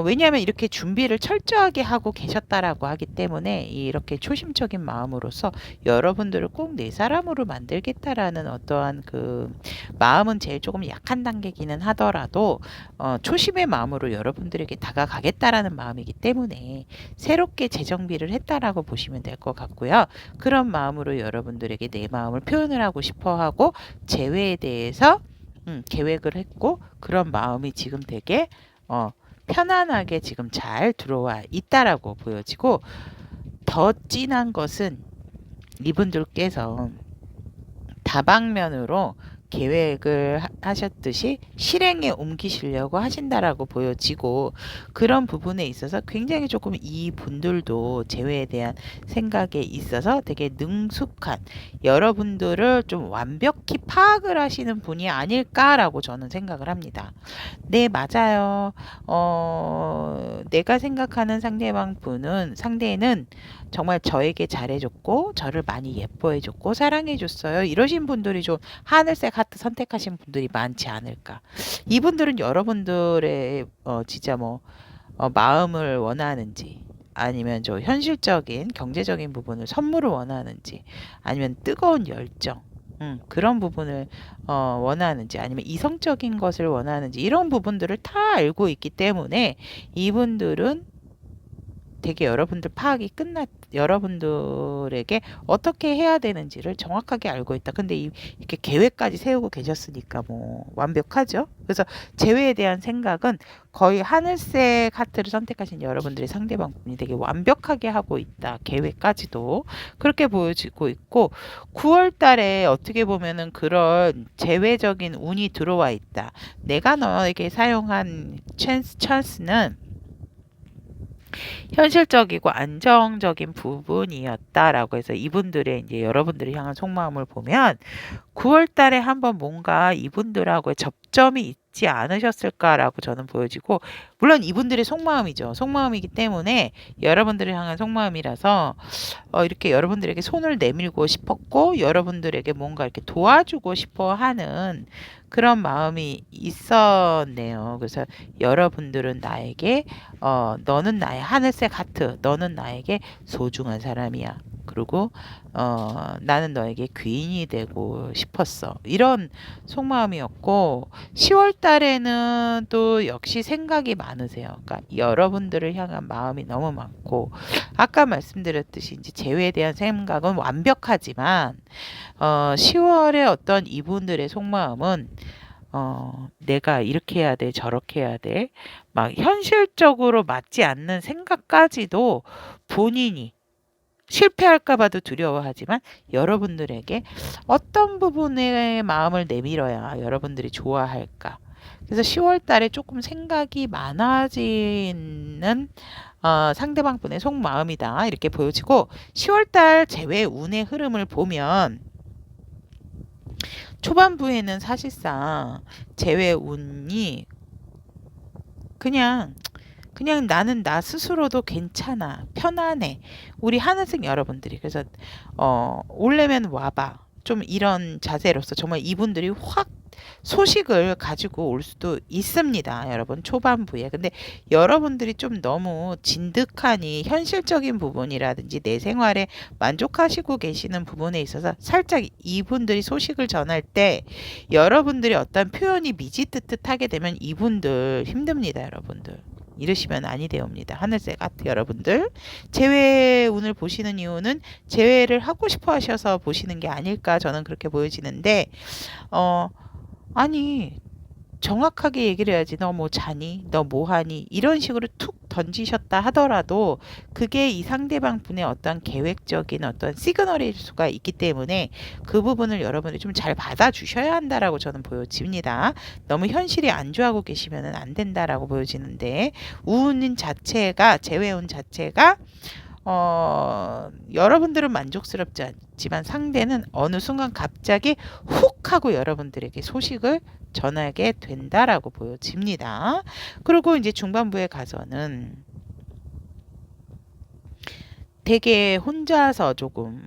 왜냐하면 이렇게 준비를 철저하게 하고 계셨다라고 하기 때문에 이렇게 초심적인 마음으로서 여러분들을 꼭 내 사람으로 만들겠다라는 어떠한 그 마음은 제일 조금 약한 단계기는 하더라도, 초심의 마음으로 여러분들에게 다가가겠다라는 마음이기 때문에 새롭게 재정비를 했다라고 보시면 될 것 같고요. 그런 마음으로 여러분들에게 내 마음을 표현을 하고 싶어 하고 재회에 대해서 계획을 했고, 그런 마음이 지금 되게 편안하게 지금 잘 들어와 있다라고 보여지고, 더 진한 것은 이분들께서 다방면으로 계획을 하셨듯이 실행에 옮기시려고 하신다라고 보여지고, 그런 부분에 있어서 굉장히 조금 이 분들도 재회에 대한 생각에 있어서 되게 능숙한, 여러분들을 좀 완벽히 파악을 하시는 분이 아닐까라고 저는 생각을 합니다. 네, 맞아요. 내가 생각하는 상대는 정말 저에게 잘해줬고, 저를 많이 예뻐해줬고, 사랑해줬어요. 이러신 분들이 좀 하늘색 하트 선택하신 분들이 많지 않을까. 이분들은 여러분들의, 진짜 뭐, 마음을 원하는지, 아니면 저 현실적인 경제적인 부분을 선물을 원하는지, 아니면 뜨거운 열정, 그런 부분을 원하는지, 아니면 이성적인 것을 원하는지, 이런 부분들을 다 알고 있기 때문에 이분들은 되게 여러분들에게 어떻게 해야 되는지를 정확하게 알고 있다. 근데 이렇게 계획까지 세우고 계셨으니까 뭐 완벽하죠. 그래서 재회에 대한 생각은 거의 하늘색 하트를 선택하신 여러분들의 상대방 분이 되게 완벽하게 하고 있다. 계획까지도 그렇게 보여지고 있고, 9월 달에 어떻게 보면은 그런 재회적인 운이 들어와 있다. 내가 너에게 사용한 찬스는 현실적이고 안정적인 부분이었다라고 해서, 이분들의 이제 여러분들이 향한 속마음을 보면 9월 달에 한번 뭔가 이분들하고의 접점이 있지 않으셨을까라고 저는 보여지고, 물론 이분들의 속마음이죠. 속마음이기 때문에 여러분들을 향한 속마음이라서, 이렇게 여러분들에게 손을 내밀고 싶었고, 여러분들에게 뭔가 이렇게 도와주고 싶어 하는 그런 마음이 있었네요. 그래서 여러분들은 나에게, 너는 나의 하늘색 하트, 너는 나에게 소중한 사람이야. 그리고 나는 너에게 귀인이 되고 싶었어. 이런 속마음이었고, 10월 달에는 또 역시 생각이 많으세요. 그러니까 여러분들을 향한 마음이 너무 많고, 아까 말씀드렸듯이 이제 재회에 대한 생각은 완벽하지만, 10월에 어떤 이분들의 속마음은, 내가 이렇게 해야 돼, 저렇게 해야 돼, 막 현실적으로 맞지 않는 생각까지도 본인이 실패할까 봐도 두려워하지만, 여러분들에게 어떤 부분에 마음을 내밀어야 여러분들이 좋아할까. 그래서 10월 달에 조금 생각이 많아지는, 상대방 분의 속마음이다. 이렇게 보여지고, 10월 달 재회 운의 흐름을 보면 초반부에는 사실상 재회 운이 그냥 나는 나 스스로도 괜찮아. 편안해. 우리 하늘색 여러분들이. 그래서, 올려면 와봐. 좀 이런 자세로서 정말 이분들이 확 소식을 가지고 올 수도 있습니다. 여러분, 초반부에. 근데 여러분들이 좀 너무 진득하니 현실적인 부분이라든지 내 생활에 만족하시고 계시는 부분에 있어서 살짝 이분들이 소식을 전할 때 여러분들이 어떤 표현이 미지뜨뜻하게 되면 이분들 힘듭니다. 여러분들. 이러시면 아니 되옵니다. 하늘색 아트 여러분들. 재회 운을 보시는 이유는 재회를 하고 싶어 하셔서 보시는 게 아닐까, 저는 그렇게 보여지는데, 아니, 정확하게 얘기를 해야지. 너 뭐 자니? 너 뭐 하니? 이런 식으로 툭 던지셨다 하더라도 그게 이 상대방 분의 어떤 계획적인 어떤 시그널일 수가 있기 때문에 그 부분을 여러분이 좀 잘 받아주셔야 한다라고 저는 보여집니다. 너무 현실이 안주하고 계시면 안 된다라고 보여지는데 운인 자체가 재회운 자체가 여러분들은 만족스럽지 않지만 상대는 어느 순간 갑자기 훅 하고 여러분들에게 소식을 전하게 된다라고 보여집니다. 그리고 이제 중반부에 가서는 되게 혼자서 조금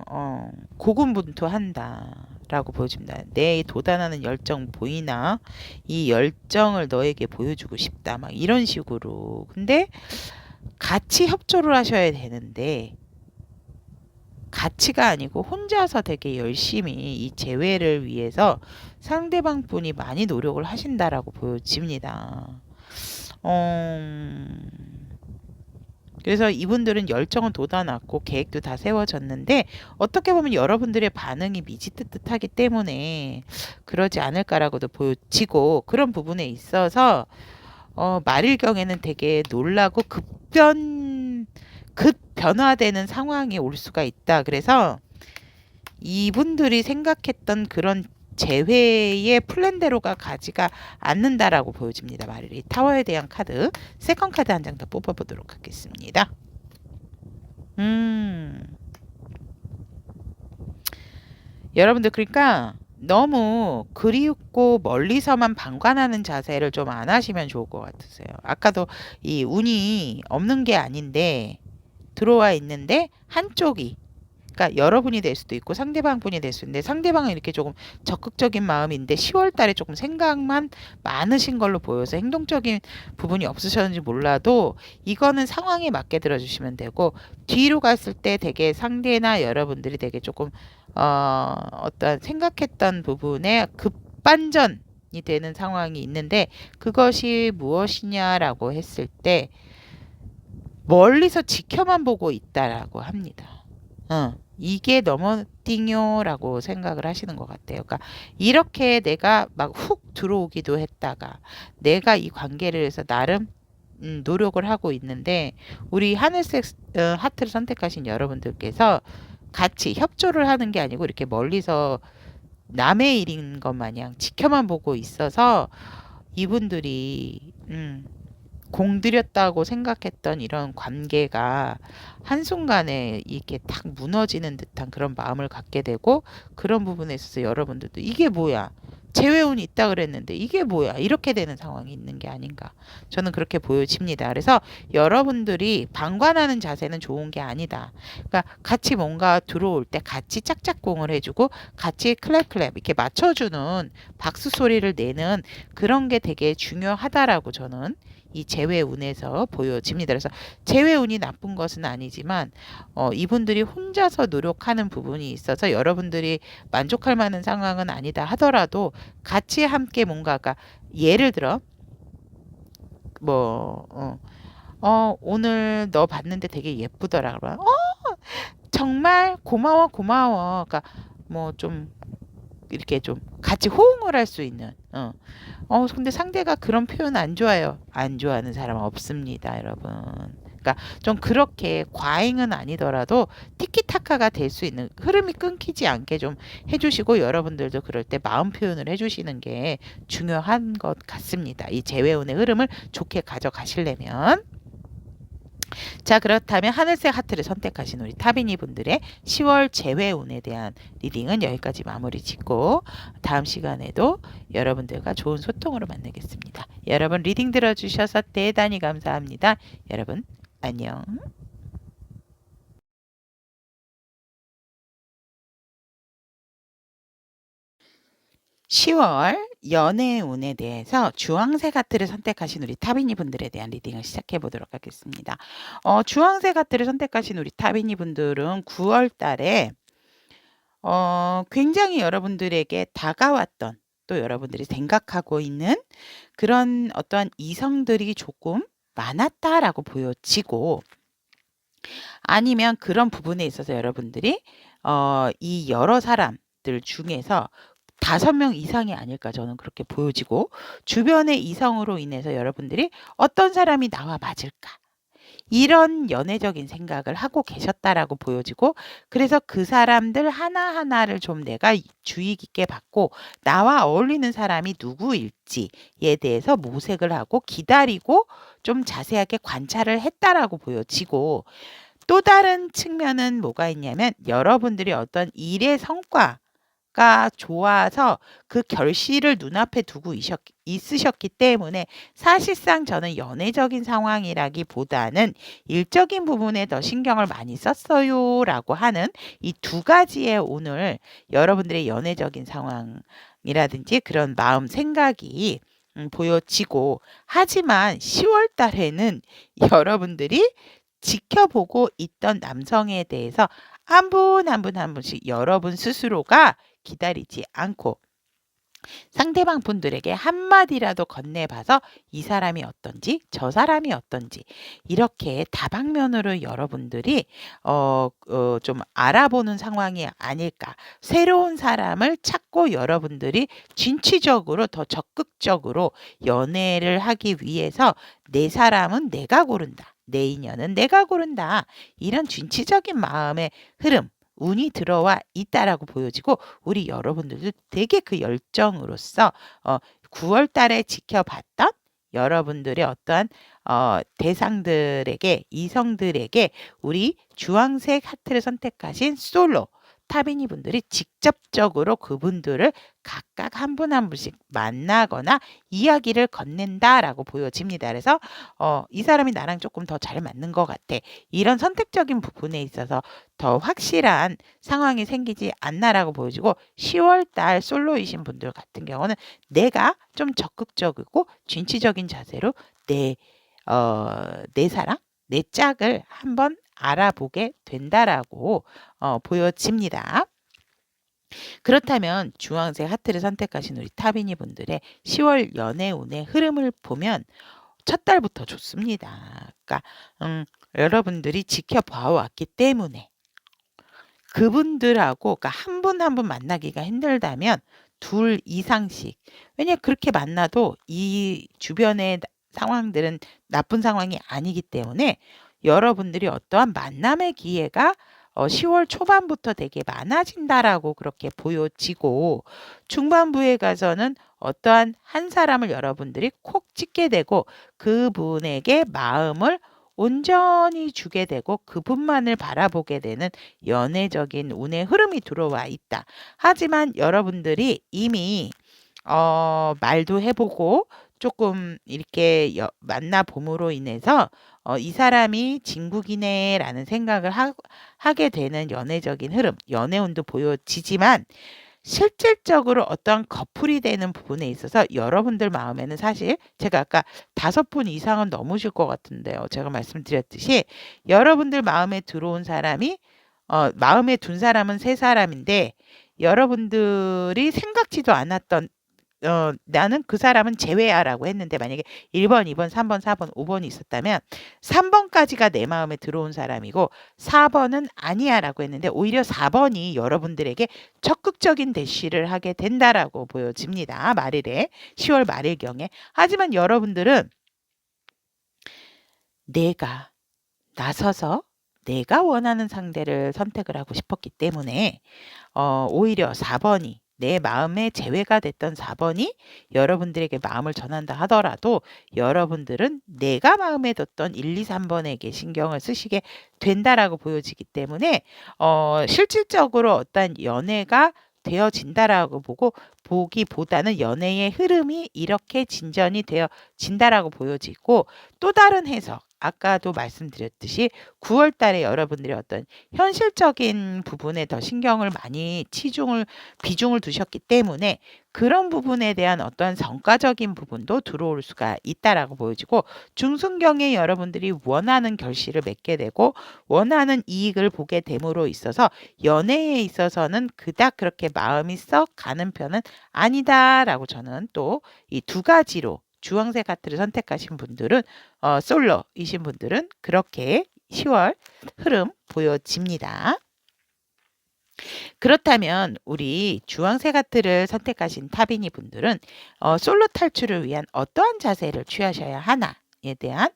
고군분투한다라고 보여집니다. 내 도단하는 열정 보이나? 이 열정을 너에게 보여주고 싶다. 막 이런 식으로. 근데 같이 협조를 하셔야 되는데 같이가 아니고 혼자서 되게 열심히 이 재회를 위해서 상대방 분이 많이 노력을 하신다라고 보여집니다. 그래서 이분들은 열정은 돋아났고 계획도 다 세워졌는데 어떻게 보면 여러분들의 반응이 미지뜨뜻하기 때문에 그러지 않을까라고도 보여지고 그런 부분에 있어서 말일경에는 되게 놀라고 급변화되는 상황이 올 수가 있다. 그래서 이분들이 생각했던 그런 재회의 플랜대로가 가지가 않는다라고 보여집니다. 말일이 타워에 대한 카드 세컨 카드 한 장 더 뽑아보도록 하겠습니다. 여러분들 그러니까 너무 그리웠고 멀리서만 방관하는 자세를 좀 안 하시면 좋을 것 같으세요. 아까도 이 운이 없는 게 아닌데 들어와 있는데 한쪽이 그러니까 여러분이 될 수도 있고 상대방 분이 될 수 있는데 상대방은 이렇게 조금 적극적인 마음인데 10월 달에 조금 생각만 많으신 걸로 보여서 행동적인 부분이 없으셨는지 몰라도 이거는 상황에 맞게 들어주시면 되고 뒤로 갔을 때 되게 상대나 여러분들이 되게 조금 어떤 생각했던 부분에 급반전이 되는 상황이 있는데 그것이 무엇이냐라고 했을 때 멀리서 지켜만 보고 있다라고 합니다. 이게 너무 띵요라고 생각을 하시는 것 같아요. 그러니까 이렇게 내가 막 훅 들어오기도 했다가 내가 이 관계를 해서 나름 노력을 하고 있는데 우리 하늘색 하트를 선택하신 여러분들께서 같이 협조를 하는 게 아니고 이렇게 멀리서 남의 일인 것 마냥 지켜만 보고 있어서 이분들이 공들였다고 생각했던 이런 관계가 한순간에 이렇게 탁 무너지는 듯한 그런 마음을 갖게 되고 그런 부분에 있어서 여러분들도 이게 뭐야? 재회운이 있다 그랬는데 이게 뭐야? 이렇게 되는 상황이 있는 게 아닌가. 저는 그렇게 보여집니다. 그래서 여러분들이 방관하는 자세는 좋은 게 아니다. 그러니까 같이 뭔가 들어올 때 같이 짝짝공을 해주고 같이 클랩클랩 이렇게 맞춰주는 박수 소리를 내는 그런 게 되게 중요하다라고 저는 이 재회운에서 보여집니다. 그래서 재회운이 나쁜 것은 아니지만 이분들이 혼자서 노력하는 부분이 있어서 여러분들이 만족할 만한 상황은 아니다 하더라도 같이 함께 뭔가가 예를 들어 뭐 오늘 너 봤는데 되게 예쁘더라. 그러면 정말 고마워 고마워. 그러니까 뭐 좀 이렇게 좀 같이 호응을 할 수 있는 근데 상대가 그런 표현 안 좋아요. 안 좋아하는 사람 없습니다, 여러분. 그러니까 좀 그렇게 과잉은 아니더라도 티키타카가 될 수 있는 흐름이 끊기지 않게 좀 해주시고 여러분들도 그럴 때 마음 표현을 해주시는 게 중요한 것 같습니다. 이 재회운의 흐름을 좋게 가져가시려면. 자, 그렇다면 하늘색 하트를 선택하신 우리 타비니 분들의 10월 재회운에 대한 리딩은 여기까지 마무리 짓고 다음 시간에도 여러분들과 좋은 소통으로 만나겠습니다. 여러분 리딩 들어주셔서 대단히 감사합니다. 여러분 안녕. 10월 연애운에 대해서 주황색 하트를 선택하신 우리 타비니 분들에 대한 리딩을 시작해 보도록 하겠습니다. 주황색 하트를 선택하신 우리 타비니 분들은 9월 달에 굉장히 여러분들에게 다가왔던 또 여러분들이 생각하고 있는 그런 어떠한 이성들이 조금 많았다라고 보여지고 아니면 그런 부분에 있어서 여러분들이 이 여러 사람들 중에서 5명 이상이 아닐까 저는 그렇게 보여지고 주변의 이성으로 인해서 여러분들이 '어떤 사람이 나와 맞을까?' 이런 연애적인 생각을 하고 계셨다라고 보여지고 그래서 그 사람들 하나하나를 좀 내가 주의 깊게 봤고 나와 어울리는 사람이 누구일지에 대해서 모색을 하고 기다리고 좀 자세하게 관찰을 했다라고 보여지고 또 다른 측면은 뭐가 있냐면 여러분들이 어떤 일의 성과가 좋아서 그 결실을 눈앞에 두고 있으셨기 때문에 사실상 저는 연애적인 상황이라기보다는 일적인 부분에 더 신경을 많이 썼어요라고 하는 이 두 가지의 오늘 여러분들의 연애적인 상황이라든지 그런 마음 생각이 보여지고 하지만 10월 달에는 여러분들이 지켜보고 있던 남성에 대해서 한 분 한 분 한 분씩 여러분 스스로가 기다리지 않고 상대방 분들에게 한마디라도 건네봐서 이 사람이 어떤지 저 사람이 어떤지 이렇게 다방면으로 여러분들이 좀 알아보는 상황이 아닐까. 새로운 사람을 찾고 여러분들이 진취적으로 더 적극적으로 연애를 하기 위해서 내 사람은 내가 고른다. 내 인연은 내가 고른다. 이런 진취적인 마음의 흐름. 운이 들어와 있다라고 보여지고 우리 여러분들도 되게 그 열정으로서 9월 달에 지켜봤던 여러분들의 어떠한 대상들에게 이성들에게 우리 주황색 하트를 선택하신 솔로 타비니 분들이 직접적으로 그분들을 각각 한 분 한 분씩 만나거나 이야기를 건넨다라고 보여집니다. 그래서 이 사람이 나랑 조금 더 잘 맞는 것 같아. 이런 선택적인 부분에 있어서 더 확실한 상황이 생기지 않나라고 보여지고 10월 달 솔로이신 분들 같은 경우는 내가 좀 적극적이고 진취적인 자세로 내 사랑, 내 짝을 한번 알아보게 된다라고 보여집니다. 그렇다면 주황색 하트를 선택하신 우리 타비니 분들의 10월 연애운의 흐름을 보면 첫 달부터 좋습니다. 그러니까 여러분들이 지켜봐 왔기 때문에 그분들하고 그러니까 한 분 한 분 만나기가 힘들다면 둘 이상씩 왜냐 그렇게 만나도 이 주변의 상황들은 나쁜 상황이 아니기 때문에 여러분들이 어떠한 만남의 기회가 10월 초반부터 되게 많아진다라고 그렇게 보여지고 중반부에 가서는 어떠한 한 사람을 여러분들이 콕 찍게 되고 그분에게 마음을 온전히 주게 되고 그분만을 바라보게 되는 연애적인 운의 흐름이 들어와 있다. 하지만 여러분들이 이미 말도 해보고 조금 이렇게 만나봄으로 인해서 이 사람이 진국이네라는 생각을 하게 되는 연애적인 흐름, 연애운도 보여지지만 실질적으로 어떠한 커플이 되는 부분에 있어서 여러분들 마음에는 사실 제가 아까 5분 이상은 넘으실 것 같은데요. 제가 말씀드렸듯이 여러분들 마음에 들어온 사람이 마음에 둔 사람은 3사람인데 여러분들이 생각지도 않았던 나는 그 사람은 제외야라고 했는데 만약에 1번, 2번, 3번, 4번, 5번이 있었다면 3번까지가 내 마음에 들어온 사람이고 4번은 아니야라고 했는데 오히려 4번이 여러분들에게 적극적인 대시를 하게 된다라고 보여집니다. 말일에 10월 말일경에. 하지만 여러분들은 내가 나서서 내가 원하는 상대를 선택을 하고 싶었기 때문에 오히려 4번이 내 마음의 제외가 됐던 4번이 여러분들에게 마음을 전한다 하더라도 여러분들은 내가 마음에 뒀던 1, 2, 3번에게 신경을 쓰시게 된다라고 보여지기 때문에 실질적으로 어떤 연애가 되어진다라고 보기보다는 연애의 흐름이 이렇게 진전이 되어진다라고 보여지고 또 다른 해석 아까도 말씀드렸듯이 9월 달에 여러분들이 어떤 현실적인 부분에 더 신경을 많이 비중을 두셨기 때문에 그런 부분에 대한 어떤 성과적인 부분도 들어올 수가 있다라고 보여지고 중순경에 여러분들이 원하는 결실을 맺게 되고 원하는 이익을 보게 됨으로 있어서 연애에 있어서는 그닥 그렇게 마음이 썩 가는 편은 아니다라고 저는 또 이 두 가지로 주황색 하트를 선택하신 분들은 솔로이신 분들은 그렇게 10월 흐름 보여집니다. 그렇다면 우리 주황색 하트를 선택하신 타비니 분들은 솔로 탈출을 위한 어떠한 자세를 취하셔야 하나에 대한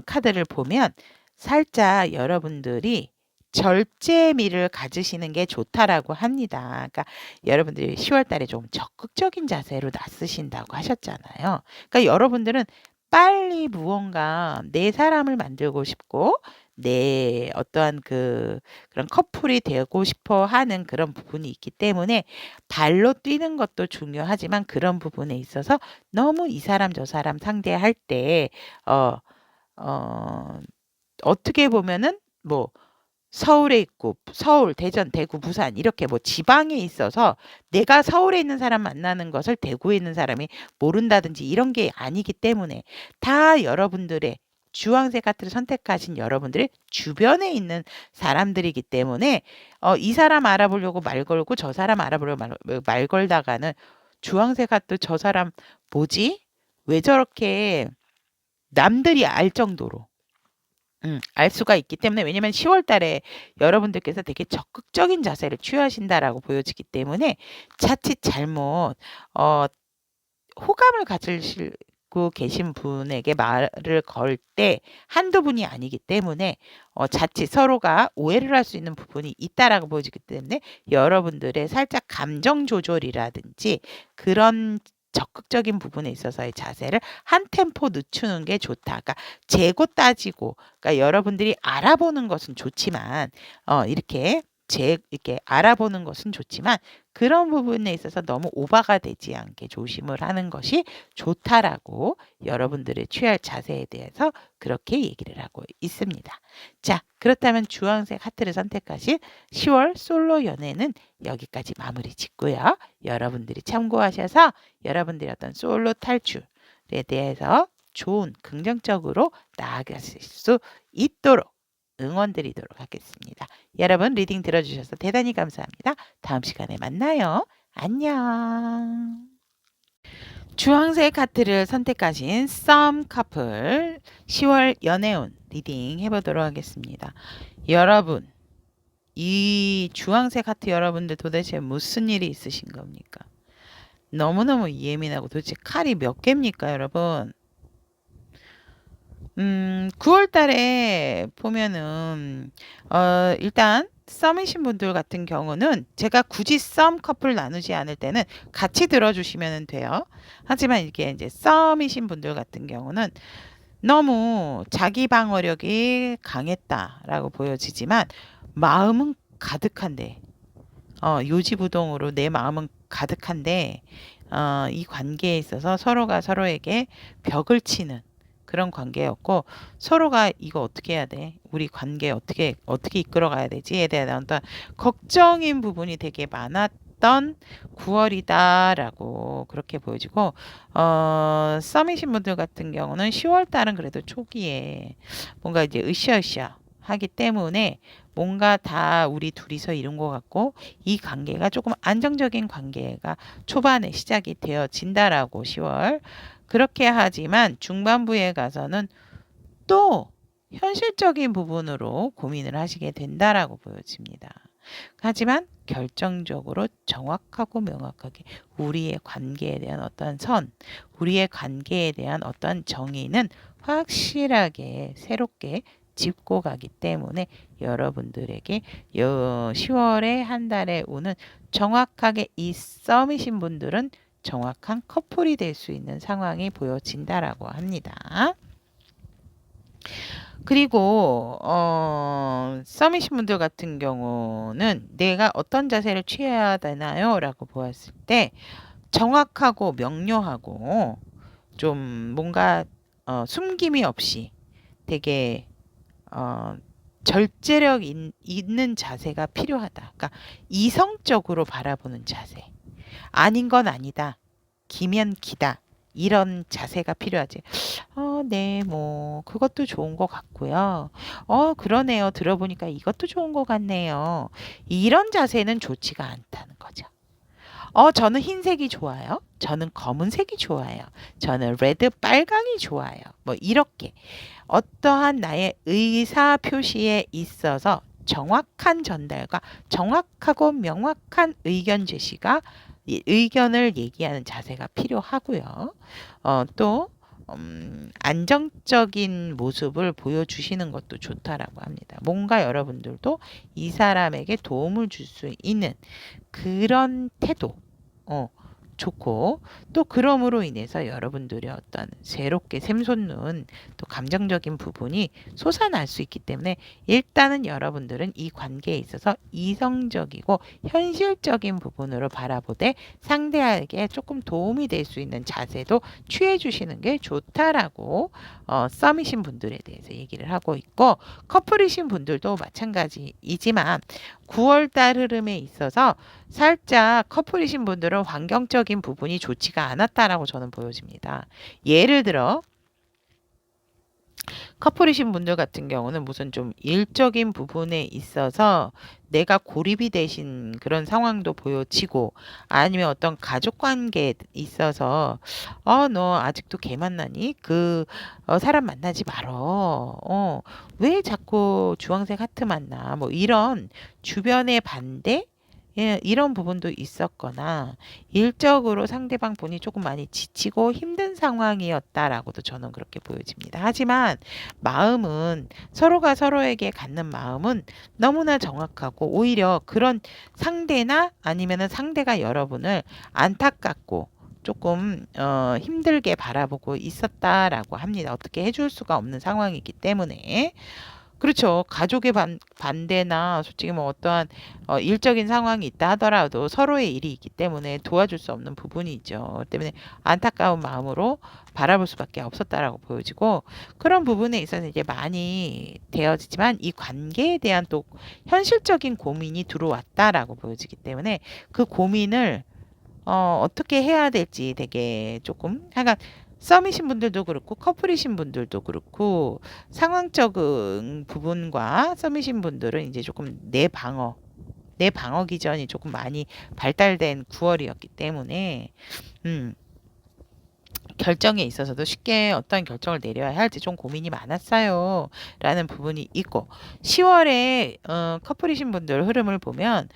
카드를 보면 살짝 여러분들이 절제미를 가지시는 게 좋다라고 합니다. 그러니까 여러분들이 10월 달에 좀 적극적인 자세로 나서신다고 하셨잖아요. 그러니까 여러분들은 빨리 무언가 내 사람을 만들고 싶고 내 어떠한 그런 커플이 되고 싶어 하는 그런 부분이 있기 때문에 발로 뛰는 것도 중요하지만 그런 부분에 있어서 너무 이 사람 저 사람 상대할 때 어, 어, 어떻게 보면은 뭐 서울에 있고 서울, 대전, 대구, 부산 이렇게 뭐 지방에 있어서 내가 서울에 있는 사람 만나는 것을 대구에 있는 사람이 모른다든지 이런 게 아니기 때문에 다 여러분들의 주황색 하트를 선택하신 여러분들의 주변에 있는 사람들이기 때문에 이 사람 알아보려고 말 걸고 저 사람 알아보려고 말 걸다가는 주황색 하트 저 사람 뭐지? 왜 저렇게 남들이 알 정도로 알 수가 있기 때문에 왜냐면 10월 달에 여러분들께서 되게 적극적인 자세를 취하신다라고 보여지기 때문에 자칫 잘못 어 호감을 가지시고 계신 분에게 말을 걸 때 한두 분이 아니기 때문에 자칫 서로가 오해를 할 수 있는 부분이 있다라고 보여지기 때문에 여러분들의 살짝 감정 조절이라든지 그런 적극적인 부분에 있어서의 자세를 한 템포 늦추는 게 좋다. 그러니까 재고 따지고, 그러니까 여러분들이 알아보는 것은 좋지만, 이렇게 알아보는 것은 좋지만, 그런 부분에 있어서 너무 오바가 되지 않게 조심을 하는 것이 좋다라고 여러분들의 취할 자세에 대해서 그렇게 얘기를 하고 있습니다. 자, 그렇다면 주황색 하트를 선택하신 10월 솔로 연애는 여기까지 마무리 짓고요. 여러분들이 참고하셔서 여러분들의 어떤 솔로 탈출에 대해서 좋은 긍정적으로 나아가실 수 있도록 응원드리도록 하겠습니다. 여러분 리딩 들어주셔서 대단히 감사합니다. 다음 시간에 만나요. 안녕. 주황색 하트를 선택하신 썸 커플 10월 연애운 리딩 해보도록 하겠습니다. 여러분, 이 주황색 하트 여러분들 도대체 무슨 일이 있으신 겁니까? 너무너무 예민하고 도대체 칼이 몇 개입니까, 여러분? 9월 달에 보면은 일단 썸이신 분들 같은 경우는 제가 굳이 썸 커플 나누지 않을 때는 같이 들어주시면 돼요. 하지만 이게 이제 썸이신 분들 같은 경우는 너무 자기 방어력이 강했다라고 보여지지만 마음은 가득한데 요지부동으로 내 마음은 가득한데 이 관계에 있어서 서로가 서로에게 벽을 치는 그런 관계였고 서로가 이거 어떻게 해야 돼? 우리 관계 어떻게 이끌어가야 되지에 대한 어떤 걱정인 부분이 되게 많았던 9월이다라고 그렇게 보여지고 썸이신 분들 같은 경우는 10월 달은 그래도 초기에 뭔가 이제 으쌰으쌰 하기 때문에 뭔가 다 우리 둘이서 이룬 것 같고 이 관계가 조금 안정적인 관계가 초반에 시작이 되어진다라고 10월 그렇게 하지만 중반부에 가서는 또 현실적인 부분으로 고민을 하시게 된다라고 보여집니다. 하지만 결정적으로 정확하고 명확하게 우리의 관계에 대한 어떤 선, 우리의 관계에 대한 어떤 정의는 확실하게 새롭게 짚고 가기 때문에 여러분들에게 10월에 한 달에 오는 정확하게 이 썸이신 분들은 정확한 커플이 될 수 있는 상황이 보여진다라고 합니다. 그리고 썸이신 분들 같은 경우는 내가 어떤 자세를 취해야 되나요? 라고 보았을 때 정확하고 명료하고 좀 뭔가 숨김이 없이 되게 절제력 있는 자세가 필요하다. 그러니까 이성적으로 바라보는 자세. 아닌 건 아니다. 기면 기다. 이런 자세가 필요하지. 네, 뭐, 그것도 좋은 것 같고요. 그러네요. 들어보니까 이것도 좋은 것 같네요. 이런 자세는 좋지가 않다는 거죠. 저는 흰색이 좋아요. 저는 검은색이 좋아요. 저는 레드 빨강이 좋아요. 뭐, 이렇게. 어떠한 나의 의사 표시에 있어서 정확한 전달과 정확하고 명확한 의견 제시가 의견을 얘기하는 자세가 필요하고요. 또 안정적인 모습을 보여주시는 것도 좋다라고 합니다. 뭔가 여러분들도 이 사람에게 도움을 줄 수 있는 그런 태도, 좋고, 또 그럼으로 인해서 여러분들의 어떤 새롭게 샘솟는 또 감정적인 부분이 솟아날 수 있기 때문에 일단은 여러분들은 이 관계에 있어서 이성적이고 현실적인 부분으로 바라보되 상대에게 조금 도움이 될 수 있는 자세도 취해 주시는 게 좋다라고 썸이신 분들에 대해서 얘기를 하고 있고, 커플이신 분들도 마찬가지이지만 9월달 흐름에 있어서 살짝 커플이신 분들은 환경적인 부분이 좋지가 않았다라고 저는 보여집니다. 예를 들어 커플이신 분들 같은 경우는 무슨 좀 일적인 부분에 있어서 내가 고립이 되신 그런 상황도 보여지고, 아니면 어떤 가족 관계에 있어서 너 아직도 걔 만나니? 사람 만나지 말어. 왜 자꾸 주황색 하트 만나? 뭐 이런 주변의 반대? 예, 이런 부분도 있었거나 일적으로 상대방 분이 조금 많이 지치고 힘든 상황이었다라고도 저는 그렇게 보여집니다. 하지만 마음은, 서로가 서로에게 갖는 마음은 너무나 정확하고, 오히려 그런 상대나 아니면은 상대가 여러분을 안타깝고 조금 힘들게 바라보고 있었다라고 합니다. 어떻게 해줄 수가 없는 상황이기 때문에. 그렇죠. 가족의 반대나 솔직히 뭐 어떠한 일적인 상황이 있다 하더라도 서로의 일이 있기 때문에 도와줄 수 없는 부분이 있죠. 때문에 안타까운 마음으로 바라볼 수밖에 없었다라고 보여지고, 그런 부분에 있어서 이제 많이 되어지지만 이 관계에 대한 또 현실적인 고민이 들어왔다라고 보여지기 때문에 그 고민을 어떻게 해야 될지 되게 조금, 약간 썸이신 분들도 그렇고 커플이신 분들도 그렇고 상황적인 부분과 썸이신 분들은 이제 조금 내 방어 기전이 조금 많이 발달된 9월이었기 때문에 결정에 있어서도 쉽게 어떤 결정을 내려야 할지 좀 고민이 많았어요. 라는 부분이 있고, 10월에 커플이신 분들 흐름을 보면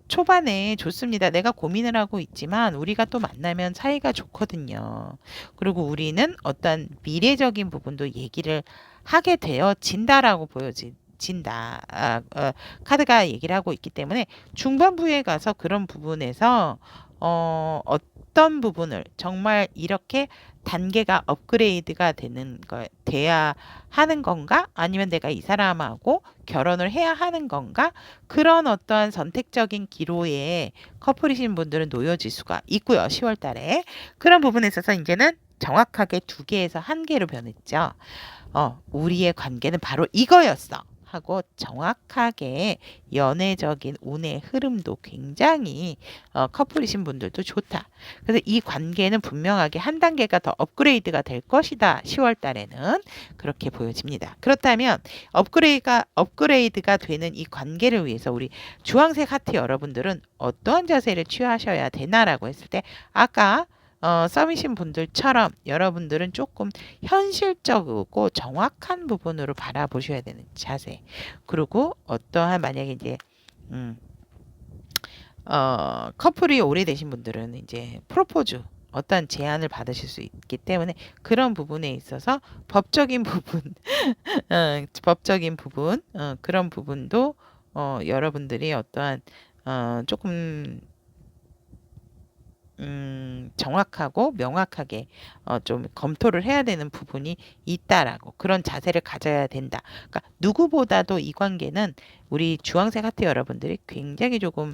초반에 좋습니다. 내가 고민을 하고 있지만 우리가 또 만나면 사이가 좋거든요. 그리고 우리는 어떤 미래적인 부분도 얘기를 하게 되어진다라고 진다. 카드가 얘기를 하고 있기 때문에 중반부에 가서 그런 부분에서 어떤 부분을 정말 이렇게 단계가 업그레이드가 돼야 하는 건가? 아니면 내가 이 사람하고 결혼을 해야 하는 건가? 그런 어떠한 선택적인 기로에 커플이신 분들은 놓여질 수가 있고요. 10월 달에. 그런 부분에 있어서 이제는 정확하게 2개에서 1개로 변했죠. 우리의 관계는 바로 이거였어. 하고 정확하게 연애적인 운의 흐름도 굉장히 커플이신 분들도 좋다. 그래서 이 관계는 분명하게 한 단계가 더 업그레이드가 될 것이다. 10월 달에는 그렇게 보여집니다. 그렇다면 업그레이드가 되는 이 관계를 위해서 우리 주황색 하트 여러분들은 어떠한 자세를 취하셔야 되나라고 했을 때, 아까 썸이신 분들처럼 여러분들은 조금 현실적이고 정확한 부분으로 바라보셔야 되는 자세. 그리고 어떠한 만약에 이제 커플이 오래되신 분들은 이제 프로포즈 어떤 제안을 받으실 수 있기 때문에 그런 부분에 있어서 법적인 부분, 법적인 부분, 그런 부분도 여러분들이 어떠한 조금 정확하고 명확하게 좀 검토를 해야 되는 부분이 있다라고, 그런 자세를 가져야 된다. 그러니까 누구보다도 이 관계는 우리 주황색 하트 여러분들이 굉장히 조금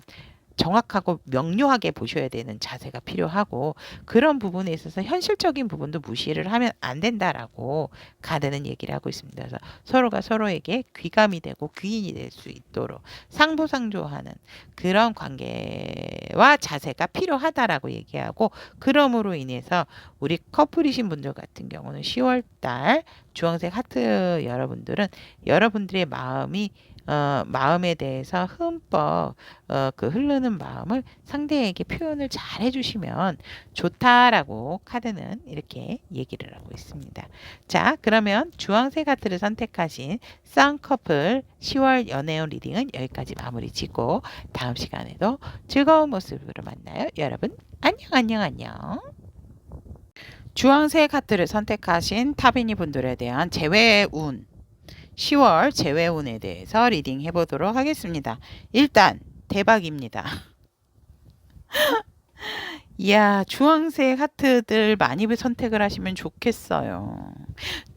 정확하고 명료하게 보셔야 되는 자세가 필요하고, 그런 부분에 있어서 현실적인 부분도 무시를 하면 안 된다라고 카드는 얘기를 하고 있습니다. 그래서 서로가 서로에게 귀감이 되고 귀인이 될 수 있도록 상부상조하는 그런 관계와 자세가 필요하다라고 얘기하고, 그러므로 인해서 우리 커플이신 분들 같은 경우는 10월 달 주황색 하트 여러분들은 여러분들의 마음이 마음에 대해서 흠뻑 그 흐르는 마음을 상대에게 표현을 잘 해주시면 좋다라고 카드는 이렇게 얘기를 하고 있습니다. 자, 그러면 주황색 하트를 선택하신 쌍커플 10월 연애운 리딩은 여기까지 마무리 짓고 다음 시간에도 즐거운 모습으로 만나요. 여러분 안녕 안녕 안녕. 주황색 하트를 선택하신 타비니 분들에 대한 재회운 10월 재회운에 대해서 리딩 해보도록 하겠습니다. 일단 대박입니다. 이야, 주황색 하트들 많이 선택을 하시면 좋겠어요.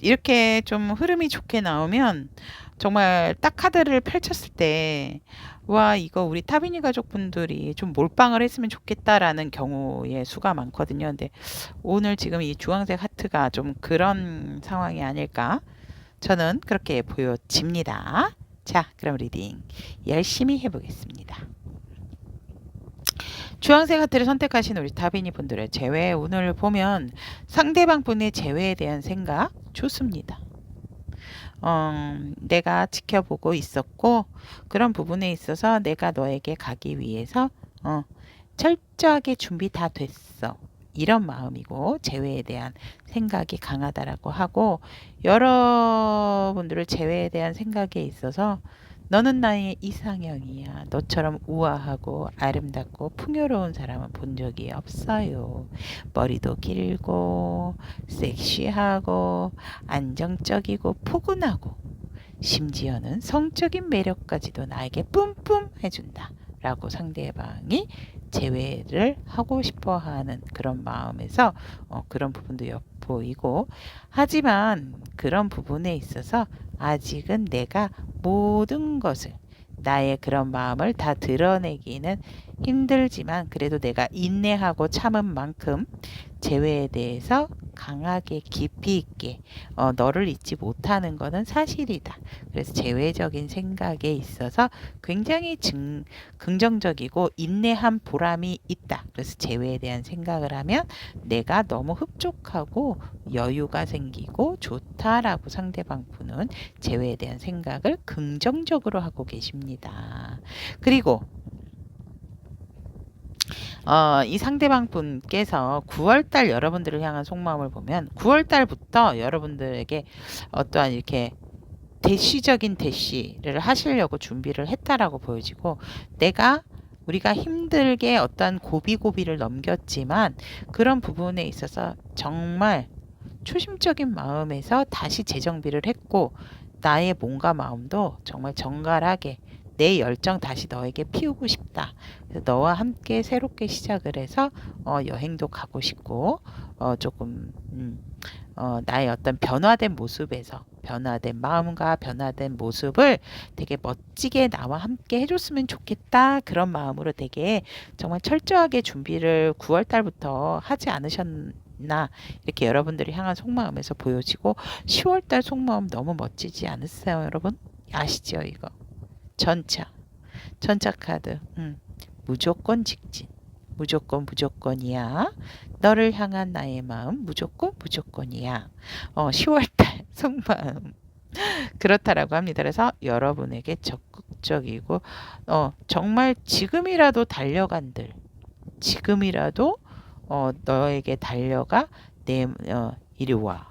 이렇게 좀 흐름이 좋게 나오면 정말 딱 카드를 펼쳤을 때 와, 이거 우리 타비니 가족분들이 좀 몰빵을 했으면 좋겠다라는 경우의 수가 많거든요. 근데 오늘 지금 이 주황색 하트가 좀 그런 상황이 아닐까? 저는 그렇게 보여집니다. 자, 그럼 리딩 열심히 해보겠습니다. 주황색 하트를 선택하신 우리 다비니 분들의 재회 운을 보면 상대방 분의 재회에 대한 생각 좋습니다. 내가 지켜보고 있었고 그런 부분에 있어서 내가 너에게 가기 위해서 철저하게 준비 다 됐어. 이런 마음이고 재회에 대한 생각이 강하다라고 하고 여러분들을 재회에 대한 생각에 있어서 너는 나의 이상형이야. 너처럼 우아하고 아름답고 풍요로운 사람은 본 적이 없어요. 머리도 길고 섹시하고 안정적이고 포근하고 심지어는 성적인 매력까지도 나에게 뿜뿜 해준다. 라고 상대방이 재회를 하고 싶어 하는 그런 마음에서 그런 부분도 엿보이고 하지만 그런 부분에 있어서 아직은 내가 모든 것을 나의 그런 마음을 다 드러내기는 힘들지만 그래도 내가 인내하고 참은 만큼 재회에 대해서 강하게 깊이 있게 너를 잊지 못하는 것은 사실이다. 그래서 재회적인 생각에 있어서 굉장히 긍정적이고 인내한 보람이 있다. 그래서 재회에 대한 생각을 하면 내가 너무 흡족하고 여유가 생기고 좋다라고 상대방 분은 재회에 대한 생각을 긍정적으로 하고 계십니다. 그리고 이 상대방 분께서 9월달 여러분들을 향한 속마음을 보면 9월달부터 여러분들에게 어떠한 이렇게 대시적인 대시를 하시려고 준비를 했다라고 보여지고 우리가 힘들게 어떤 고비고비를 넘겼지만 그런 부분에 있어서 정말 초심적인 마음에서 다시 재정비를 했고 나의 몸과 마음도 정말 정갈하게 내 열정 다시 너에게 피우고 싶다. 그래서 너와 함께 새롭게 시작을 해서 여행도 가고 싶고 조금 나의 어떤 변화된 모습에서 변화된 마음과 변화된 모습을 되게 멋지게 나와 함께 해줬으면 좋겠다. 그런 마음으로 되게 정말 철저하게 준비를 9월 달부터 하지 않으셨나 이렇게 여러분들이 향한 속마음에서 보여지고 10월 달 속마음 너무 멋지지 않으세요, 여러분? 아시죠, 이거? 전차 카드. 무조건 직진. 무조건이야. 너를 향한 나의 마음 무조건이야. 10월달 속마음 그렇다라고 합니다. 그래서 여러분에게 적극적이고 정말 지금이라도 달려간들 지금이라도 너에게 달려가 이리 와.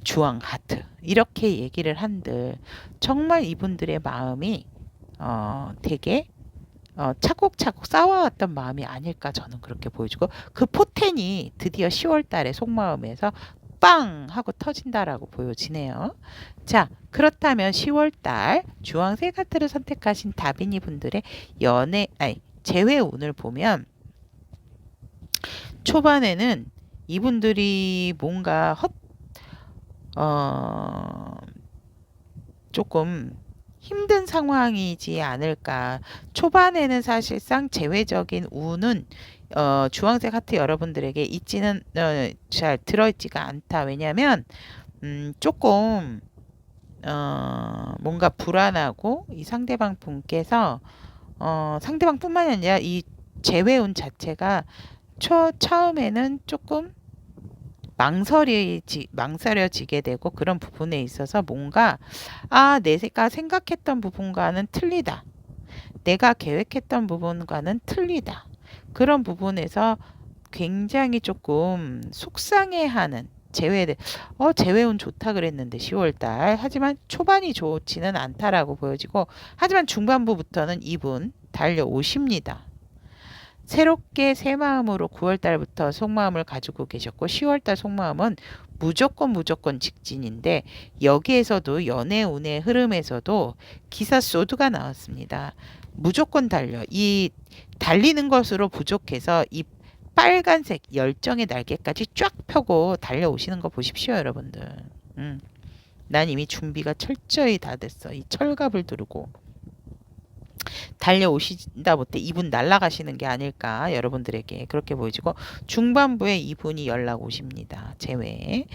주황 하트 이렇게 얘기를 한들 정말 이분들의 마음이 되게 차곡차곡 쌓아왔던 마음이 아닐까 저는 그렇게 보여주고 그 포텐이 드디어 10월 달에 속마음에서 빵 하고 터진다라고 보여지네요. 자, 그렇다면 10월 달 주황색 하트를 선택하신 다비니 분들의 재회 운을 보면 초반에는 이분들이 뭔가 조금 힘든 상황이지 않을까. 초반에는 사실상 재회적인 운은 주황색 하트 여러분들에게 있지는 잘 들어있지가 않다. 왜냐하면 조금 뭔가 불안하고 이 상대방 분께서 상대방뿐만이 아니라 이 재회운 자체가 처음에는 조금 망설여지게 되고 그런 부분에 있어서 뭔가 내가 생각했던 부분과는 틀리다. 내가 계획했던 부분과는 틀리다. 그런 부분에서 굉장히 조금 속상해하는 재회운 좋다 그랬는데 10월달 하지만 초반이 좋지는 않다라고 보여지고 하지만 중반부부터는 이분 달려오십니다. 새롭게 새 마음으로 9월달부터 속마음을 가지고 계셨고 10월달 속마음은 무조건 직진인데 여기에서도 연애운의 흐름에서도 기사 소드가 나왔습니다. 무조건 달려. 이 달리는 것으로 부족해서 이 빨간색 열정의 날개까지 쫙 펴고 달려오시는 거 보십시오, 여러분들. 난 이미 준비가 철저히 다 됐어. 이 철갑을 두르고 달려오신다 못해 이분 날아가시는 게 아닐까 여러분들에게 그렇게 보여지고 중반부에 이분이 연락 오십니다. 제외.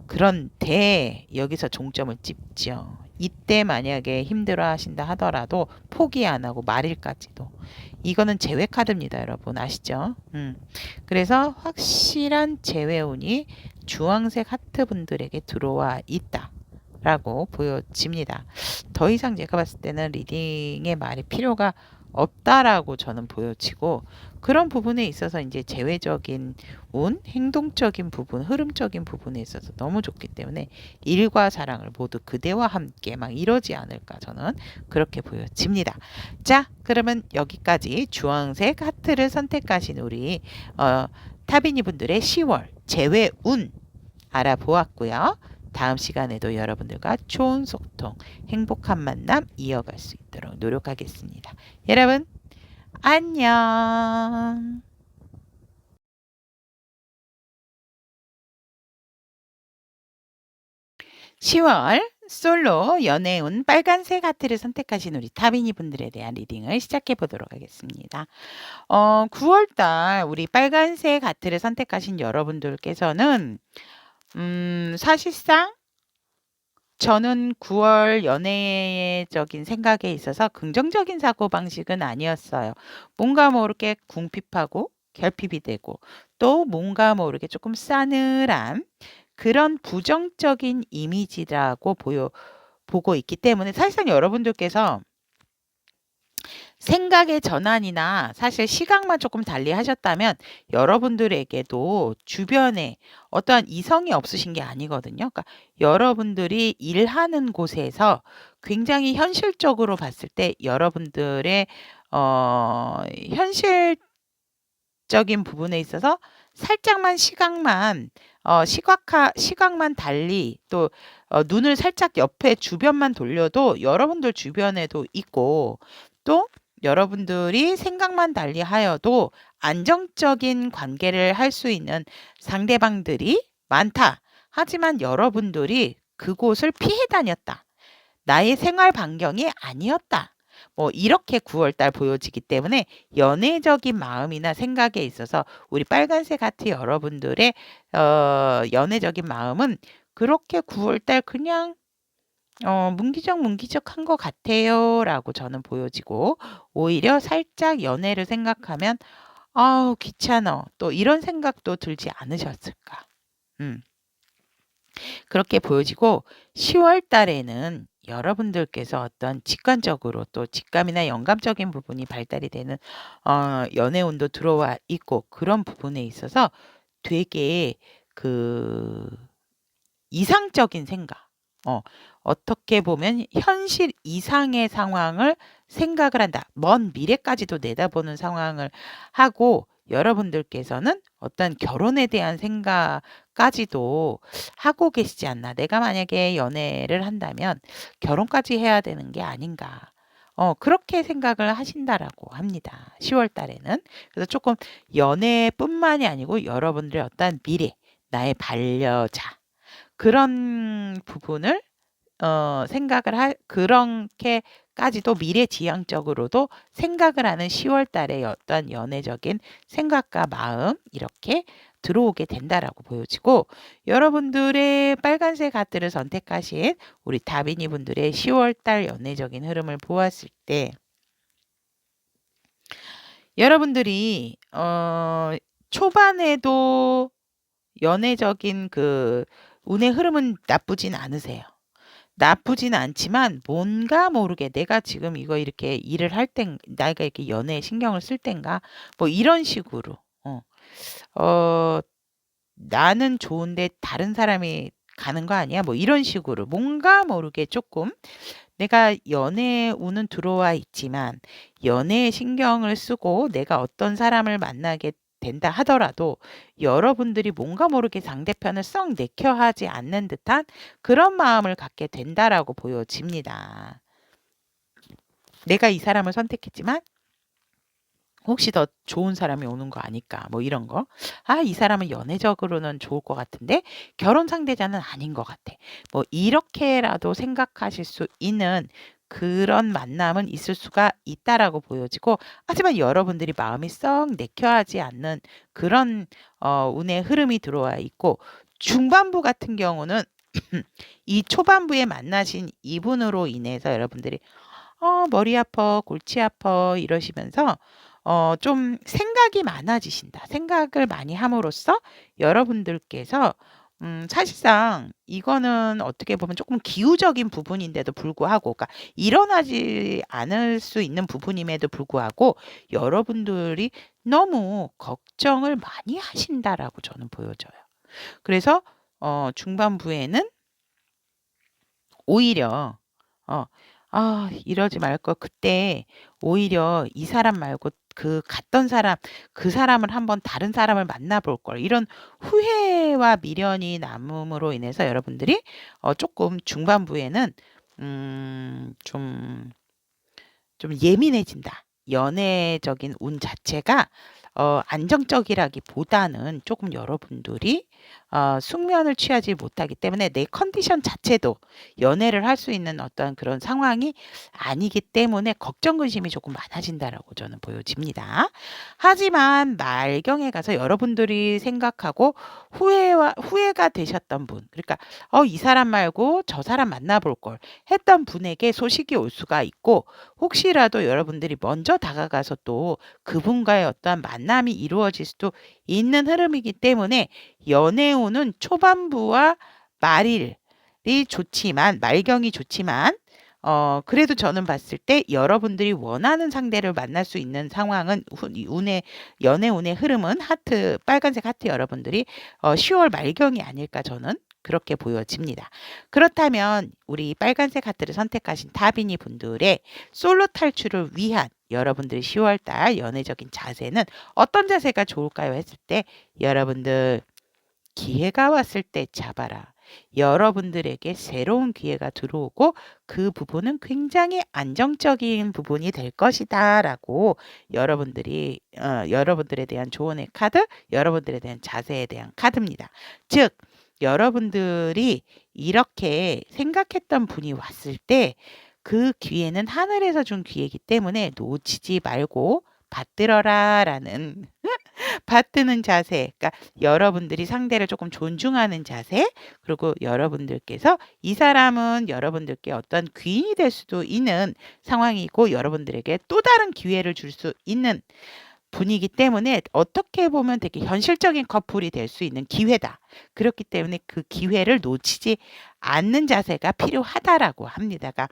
그런데 여기서 종점을 찝죠. 이때 만약에 힘들어 하신다 하더라도 포기 안 하고 말일까지도. 이거는 제외 카드입니다, 여러분. 아시죠? 그래서 확실한 제외운이 주황색 하트 분들에게 들어와 있다. 라고 보여집니다. 더 이상 제가 봤을 때는 리딩의 말이 필요가 없다라고 저는 보여지고 그런 부분에 있어서 이제 재외적인 행동적인 부분, 흐름적인 부분에 있어서 너무 좋기 때문에 일과 사랑을 모두 그대와 함께 막 이러지 않을까 저는 그렇게 보여집니다. 자, 그러면 여기까지 주황색 하트를 선택하신 우리 타비니 분들의 10월 재외운 알아보았고요. 다음 시간에도 여러분들과 좋은 소통, 행복한 만남 이어갈 수 있도록 노력하겠습니다. 여러분, 안녕. 10월 솔로 연애운 빨간색 하트를 선택하신 우리 타비니 분들에 대한 리딩을 시작해 보도록 하겠습니다. 9월달 우리 빨간색 하트를 선택하신 여러분들께서는 사실상 저는 9월 연애적인 생각에 있어서 긍정적인 사고방식은 아니었어요. 뭔가 모르게 궁핍하고 결핍이 되고 또 뭔가 모르게 조금 싸늘한 그런 부정적인 이미지라고 보고 있기 때문에 사실상 여러분들께서 생각의 전환이나 사실 시각만 조금 달리 하셨다면 여러분들에게도 주변에 어떠한 이성이 없으신 게 아니거든요. 그러니까 여러분들이 일하는 곳에서 굉장히 현실적으로 봤을 때 여러분들의 현실적인 부분에 있어서 살짝만 시각만 달리 또 눈을 살짝 옆에 주변만 돌려도 여러분들 주변에도 있고 또 여러분들이 생각만 달리 하여도 안정적인 관계를 할 수 있는 상대방들이 많다. 하지만 여러분들이 그곳을 피해 다녔다. 나의 생활 반경이 아니었다. 뭐 이렇게 9월달 보여지기 때문에 연애적인 마음이나 생각에 있어서 우리 빨간색 하트 여러분들의 연애적인 마음은 그렇게 9월달 그냥 문기적한 것 같아요. 라고 저는 보여지고, 오히려 살짝 연애를 생각하면, 아우, 귀찮아. 또 이런 생각도 들지 않으셨을까. 그렇게 보여지고, 10월 달에는 여러분들께서 어떤 직관적으로 또 직감이나 영감적인 부분이 발달이 되는, 연애운도 들어와 있고, 그런 부분에 있어서 되게 이상적인 생각, 어떻게 보면 현실 이상의 상황을 생각을 한다. 먼 미래까지도 내다보는 상황을 하고 여러분들께서는 어떤 결혼에 대한 생각까지도 하고 계시지 않나. 내가 만약에 연애를 한다면 결혼까지 해야 되는 게 아닌가. 그렇게 생각을 하신다라고 합니다. 10월 달에는. 그래서 조금 연애뿐만이 아니고 여러분들의 어떤 미래, 나의 반려자, 그런 부분을 그렇게까지도 미래지향적으로도 생각을 하는 10월 달의 어떤 연애적인 생각과 마음 이렇게 들어오게 된다라고 보여지고 여러분들의 빨간색 하트를 선택하신 우리 다비니 분들의 10월 달 연애적인 흐름을 보았을 때 여러분들이 초반에도 연애적인 그 운의 흐름은 나쁘진 않으세요. 나쁘진 않지만 뭔가 모르게 내가 지금 이거 이렇게 일을 할 땐, 내가 이렇게 연애에 신경을 쓸 땐가, 뭐 이런 식으로, 어, 나는 좋은데 다른 사람이 가는 거 아니야? 뭐 이런 식으로 뭔가 모르게 조금 내가 연애에 운은 들어와 있지만 연애에 신경을 쓰고 내가 어떤 사람을 만나게 된다 하더라도 여러분들이 뭔가 모르게 상대편을 썩 내켜하지 않는 듯한 그런 마음을 갖게 된다라고 보여집니다. 내가 이 사람을 선택했지만 혹시 더 좋은 사람이 오는 거 아닐까? 뭐 이런 거. 아, 이 사람은 연애적으로는 좋을 것 같은데 결혼 상대자는 아닌 것 같아. 뭐 이렇게라도 생각하실 수 있는 그런 만남은 있을 수가 있다라고 보여지고, 하지만 여러분들이 마음이 썩 내켜하지 않는 그런 운의 흐름이 들어와 있고, 중반부 같은 경우는 이 초반부에 만나신 이분으로 인해서 여러분들이 머리 아파, 골치 아파 이러시면서 좀 생각이 많아지신다. 생각을 많이 함으로써 여러분들께서 사실상 이거는 어떻게 보면 조금 기우적인 부분인데도 불구하고, 그러니까 일어나지 않을 수 있는 부분임에도 불구하고 여러분들이 너무 걱정을 많이 하신다라고 저는 보여져요. 그래서 중반부에는 오히려 어, 이러지 말 걸. 그때 오히려 이 사람 말고 그 갔던 사람, 그 사람을 한번 다른 사람을 만나볼 걸. 이런 후회와 미련이 남음으로 인해서 여러분들이 조금 중반부에는 좀 예민해진다. 연애적인 운 자체가 안정적이라기보다는 조금 여러분들이 숙면을 취하지 못하기 때문에 내 컨디션 자체도 연애를 할 수 있는 어떤 그런 상황이 아니기 때문에 걱정 근심이 조금 많아진다라고 저는 보여집니다. 하지만 말경에 가서 여러분들이 생각하고 후회가 되셨던 분, 그러니까 이 사람 말고 저 사람 만나볼 걸 했던 분에게 소식이 올 수가 있고, 혹시라도 여러분들이 먼저 다가가서 또 그분과의 어떠한 만남이 이루어질 수도 있는 흐름이기 때문에 연애운은 초반부와 말일이 좋지만, 말경이 좋지만, 그래도 저는 봤을 때 여러분들이 원하는 상대를 만날 수 있는 상황은 연애 운의 흐름은 하트, 빨간색 하트 여러분들이 10월 말경이 아닐까 저는 그렇게 보여집니다. 그렇다면 우리 빨간색 하트를 선택하신 타비니 분들의 솔로 탈출을 위한 여러분들의 10월달 연애적인 자세는 어떤 자세가 좋을까요? 했을 때 여러분들 기회가 왔을 때 잡아라. 여러분들에게 새로운 기회가 들어오고 그 부분은 굉장히 안정적인 부분이 될 것이다 라고 여러분들에 대한 조언의 카드, 여러분들에 대한 자세에 대한 카드입니다. 즉 여러분들이 이렇게 생각했던 분이 왔을 때 그 기회는 하늘에서 준 기회이기 때문에 놓치지 말고 받들어라 라는 받드는 자세, 그러니까 여러분들이 상대를 조금 존중하는 자세, 그리고 여러분들께서 이 사람은 여러분들께 어떤 귀인이 될 수도 있는 상황이고 여러분들에게 또 다른 기회를 줄 수 있는 분이기 때문에 어떻게 보면 되게 현실적인 커플이 될 수 있는 기회다. 그렇기 때문에 그 기회를 놓치지 않는 자세가 필요하다라고 합니다가,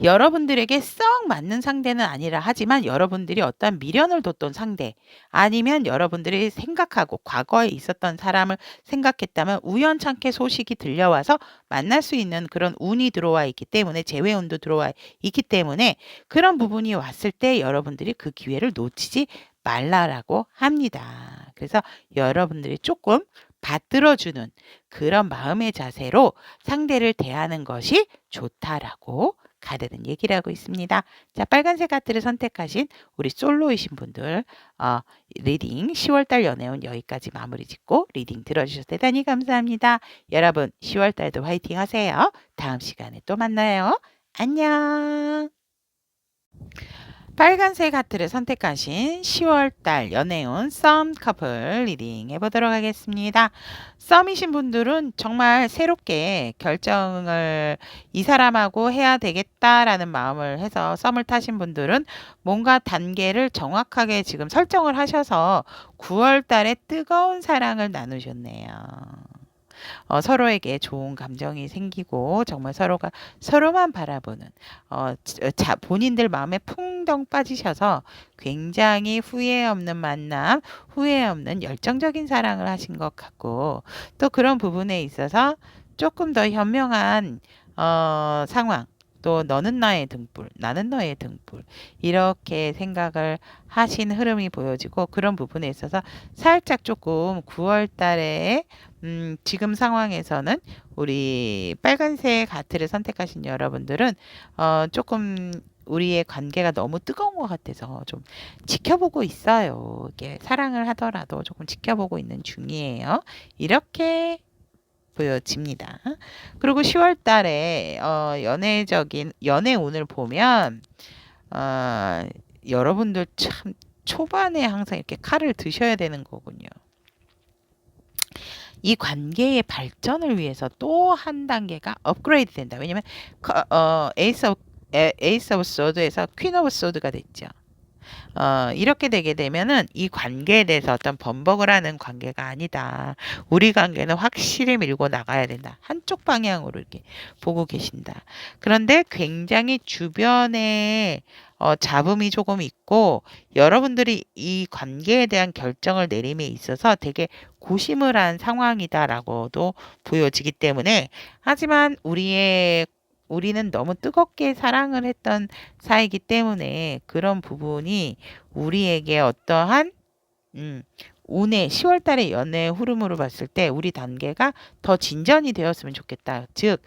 여러분들에게 썩 맞는 상대는 아니라 하지만 여러분들이 어떤 미련을 뒀던 상대, 아니면 여러분들이 생각하고 과거에 있었던 사람을 생각했다면 우연찮게 소식이 들려와서 만날 수 있는 그런 운이 들어와 있기 때문에, 재회운도 들어와 있기 때문에 그런 부분이 왔을 때 여러분들이 그 기회를 놓치지 말라라고 합니다. 그래서 여러분들이 조금 받들어주는 그런 마음의 자세로 상대를 대하는 것이 좋다라고 카드는 얘기를 하고 있습니다. 자, 빨간색 카드를 선택하신 우리 솔로이신 분들, 리딩 10월달 연애운 여기까지 마무리 짓고 리딩 들어주셔서 대단히 감사합니다. 여러분 10월달도 화이팅 하세요. 다음 시간에 또 만나요. 안녕. 빨간색 하트를 선택하신 10월달 연애운 썸 커플 리딩 해보도록 하겠습니다. 썸이신 분들은 정말 새롭게 결정을 이 사람하고 해야 되겠다라는 마음을 해서 썸을 타신 분들은 뭔가 단계를 정확하게 지금 설정을 하셔서 9월달에 뜨거운 사랑을 나누셨네요. 서로에게 좋은 감정이 생기고 정말 서로가 서로만 바라보는 본인들 마음에 풍덩 빠지셔서 굉장히 후회 없는 만남, 후회 없는 열정적인 사랑을 하신 것 같고 또 그런 부분에 있어서 조금 더 현명한 상황 또 너는 나의 등불, 나는 너의 등불 이렇게 생각을 하신 흐름이 보여지고 그런 부분에 있어서 살짝 조금 9월 달에 지금 상황에서는 우리 빨간색 하트를 선택하신 여러분들은 조금 우리의 관계가 너무 뜨거운 것 같아서 좀 지켜보고 있어요. 이게 사랑을 하더라도 조금 지켜보고 있는 중이에요. 이렇게 보여집니다. 그리고 10월 달에 연애적인 연애운을 보면 여러분들 참 초반에 항상 이렇게 칼을 드셔야 되는 거군요. 이 관계의 발전을 위해서 또 한 단계가 업그레이드 된다. 왜냐면 에이스 오브 소드에서 퀸 오브 소드가 됐죠. 이렇게 되게 되면은 이 관계에 대해서 어떤 번복을 하는 관계가 아니다. 우리 관계는 확실히 밀고 나가야 된다. 한쪽 방향으로 이렇게 보고 계신다. 그런데 굉장히 주변에 잡음이 조금 있고 여러분들이 이 관계에 대한 결정을 내림에 있어서 되게 고심을 한 상황이다라고도 보여지기 때문에 하지만 우리는 너무 뜨겁게 사랑을 했던 사이기 때문에 그런 부분이 우리에게 어떠한 운의 10월 달의 연애 흐름으로 봤을 때 우리 단계가 더 진전이 되었으면 좋겠다. 즉,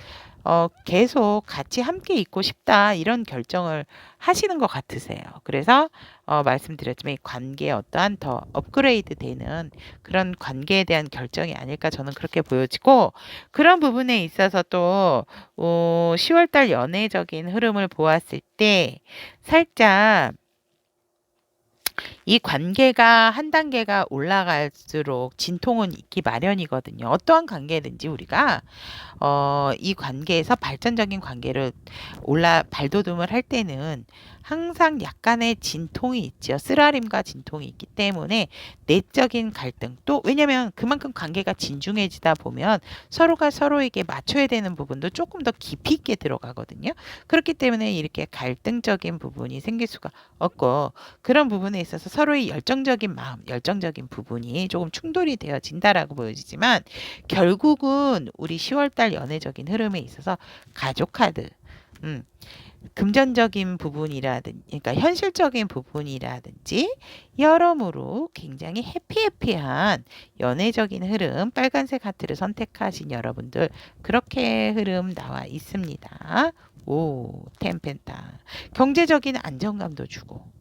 계속 같이 함께 있고 싶다. 이런 결정을 하시는 것 같으세요. 그래서, 말씀드렸지만 이 관계에 어떠한 더 업그레이드 되는 그런 관계에 대한 결정이 아닐까 저는 그렇게 보여지고 그런 부분에 있어서 또, 10월 달 연애적인 흐름을 보았을 때 살짝 이 관계가 한 단계가 올라갈수록 진통은 있기 마련이거든요. 어떠한 관계든지 우리가 이 관계에서 발전적인 관계를 발돋움을 할 때는 항상 약간의 진통이 있죠. 쓰라림과 진통이 있기 때문에 내적인 갈등 또 왜냐면 그만큼 관계가 진중해지다 보면 서로가 서로에게 맞춰야 되는 부분도 조금 더 깊이 있게 들어가거든요. 그렇기 때문에 이렇게 갈등적인 부분이 생길 수가 없고 그런 부분에 있어서 서로의 열정적인 마음, 열정적인 부분이 조금 충돌이 되어진다라고 보여지지만 결국은 우리 10월달 연애적인 흐름에 있어서 가족 카드, 금전적인 부분이라든지, 그러니까 현실적인 부분이라든지 여러모로 굉장히 해피해피한 연애적인 흐름, 빨간색 하트를 선택하신 여러분들 그렇게 흐름 나와 있습니다. 오, 템펜타. 경제적인 안정감도 주고.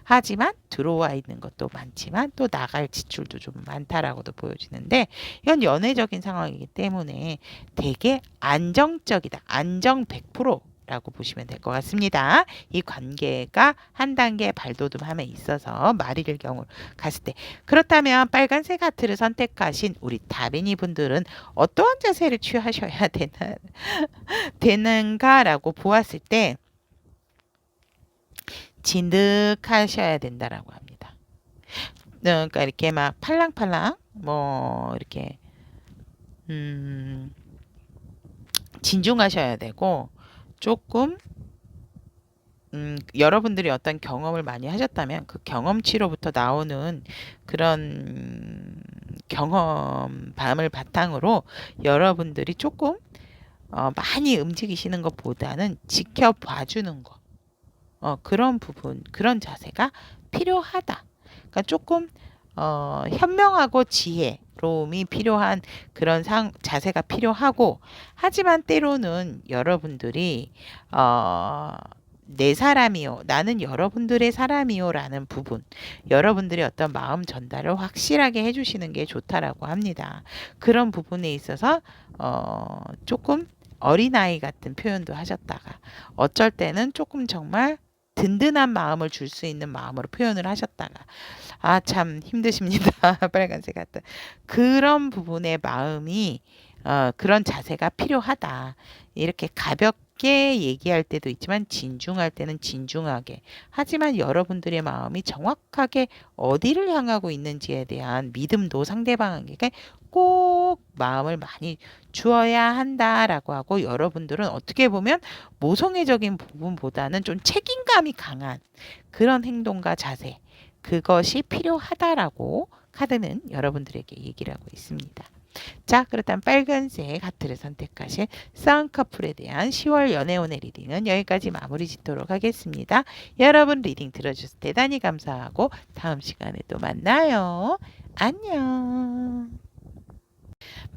하지만 들어와 있는 것도 많지만 또 나갈 지출도 좀 많다라고도 보여지는데 이건 연애적인 상황이기 때문에 되게 안정적이다. 안정 100% 라고 보시면 될 것 같습니다. 이 관계가 한 단계 발돋움함에 있어서 말이를 경우 갔을 때 그렇다면 빨간색 하트를 선택하신 우리 다빈이 분들은 어떠한 자세를 취하셔야 되는가라고 보았을 때 진득하셔야 된다라고 합니다. 그러니까 이렇게 막 팔랑팔랑 뭐 이렇게 진중하셔야 되고 조금 여러분들이 어떤 경험을 많이 하셨다면 그 경험치로부터 나오는 그런 경험담을 바탕으로 여러분들이 조금 많이 움직이시는 것보다는 지켜봐 주는 거. 그런 부분, 그런 자세가 필요하다. 그러니까 조금 현명하고 지혜로움이 필요한 그런 자세가 필요하고 하지만 때로는 여러분들이 내 사람이요. 나는 여러분들의 사람이요. 라는 부분. 여러분들이 어떤 마음 전달을 확실하게 해주시는 게 좋다라고 합니다. 그런 부분에 있어서, 조금 어린아이 같은 표현도 하셨다가, 어쩔 때는 조금 정말 든든한 마음을 줄 수 있는 마음으로 표현을 하셨다가 참 힘드십니다. 빨간색 하트. 그런 부분의 마음이 그런 자세가 필요하다. 이렇게 가볍게 얘기할 때도 있지만 진중할 때는 진중하게. 하지만 여러분들의 마음이 정확하게 어디를 향하고 있는지에 대한 믿음도 상대방에게 꼭 마음을 많이 주어야 한다라고 하고, 여러분들은 어떻게 보면 모성애적인 부분보다는 좀 책임감이 강한 그런 행동과 자세, 그것이 필요하다라고 카드는 여러분들에게 얘기를 하고 있습니다. 자, 그렇다면 빨간색 하트를 선택하신 쌍커플에 대한 10월 연애운의 리딩은 여기까지 마무리 짓도록 하겠습니다. 여러분 리딩 들어주셔서 대단히 감사하고 다음 시간에 또 만나요. 안녕.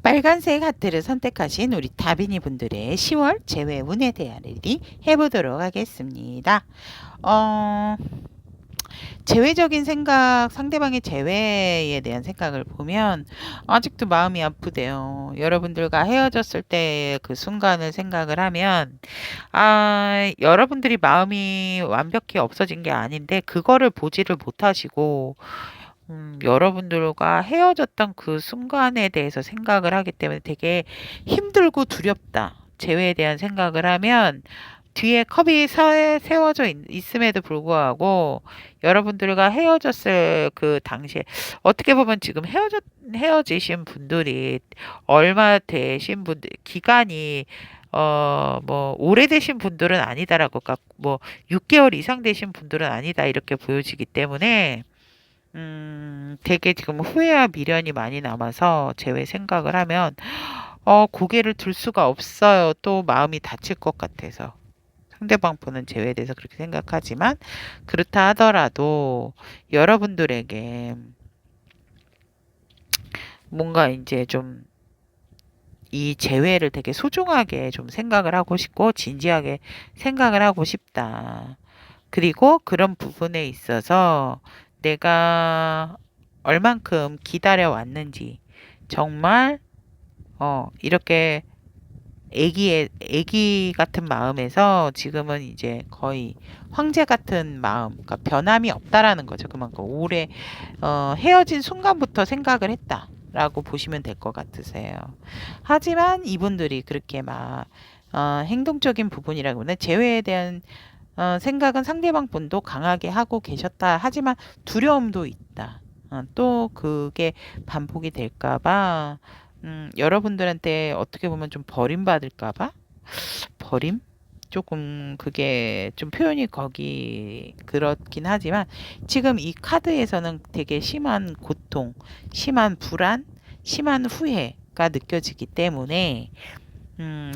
빨간색 하트를 선택하신 우리 다빈이 분들의 10월 재회운에 대한 리딩 해보도록 하겠습니다. 재회적인 생각, 상대방의 재회에 대한 생각을 보면 아직도 마음이 아프대요. 여러분들과 헤어졌을 때 그 순간을 생각을 하면 여러분들이 마음이 완벽히 없어진 게 아닌데 그거를 보지를 못하시고 여러분들과 헤어졌던 그 순간에 대해서 생각을 하기 때문에 되게 힘들고 두렵다. 재회에 대한 생각을 하면 뒤에 컵이 세워져 있음에도 불구하고 여러분들과 헤어졌을 그 당시에 어떻게 보면 지금 헤어지신 분들이 얼마 되신 분들, 기간이 뭐 오래되신 분들은 아니다라고, 뭐 6개월 이상 되신 분들은 아니다 이렇게 보여지기 때문에 되게 지금 후회와 미련이 많이 남아서 재회 생각을 하면 고개를 들 수가 없어요. 또 마음이 다칠 것 같아서. 상대방 보는 재회에 대해서 그렇게 생각하지만 그렇다 하더라도 여러분들에게 뭔가 이제 좀 이 재회를 되게 소중하게 좀 생각을 하고 싶고 진지하게 생각을 하고 싶다. 그리고 그런 부분에 있어서 내가 얼만큼 기다려 왔는지 정말 이렇게 애기 같은 마음에서 지금은 이제 거의 황제 같은 마음, 그러니까 변함이 없다라는 거죠. 그만큼 오래 헤어진 순간부터 생각을 했다라고 보시면 될 것 같으세요. 하지만 이분들이 그렇게 막 행동적인 부분이라고는 재회에 대한 생각은 상대방 분도 강하게 하고 계셨다. 하지만 두려움도 있다. 또 그게 반복이 될까봐 여러분들한테 어떻게 보면 좀 버림받을까봐? 버림? 조금 그게 좀 표현이 거기 그렇긴 하지만 지금 이 카드에서는 되게 심한 고통, 심한 불안, 심한 후회가 느껴지기 때문에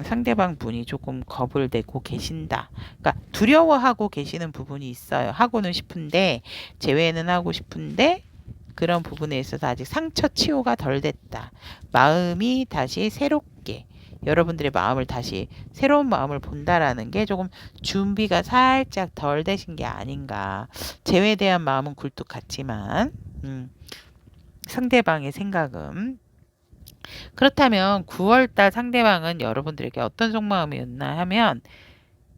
상대방 분이 조금 겁을 내고 계신다. 그러니까 두려워하고 계시는 부분이 있어요. 하고는 싶은데, 제외는 하고 싶은데, 그런 부분에 있어서 아직 상처 치유가 덜 됐다. 마음이 다시 새롭게, 여러분들의 마음을 다시 새로운 마음을 본다라는 게 조금 준비가 살짝 덜 되신 게 아닌가. 재회에 대한 마음은 굴뚝 같지만, 상대방의 생각은 그렇다면 9월달 상대방은 여러분들에게 어떤 속마음이었나 하면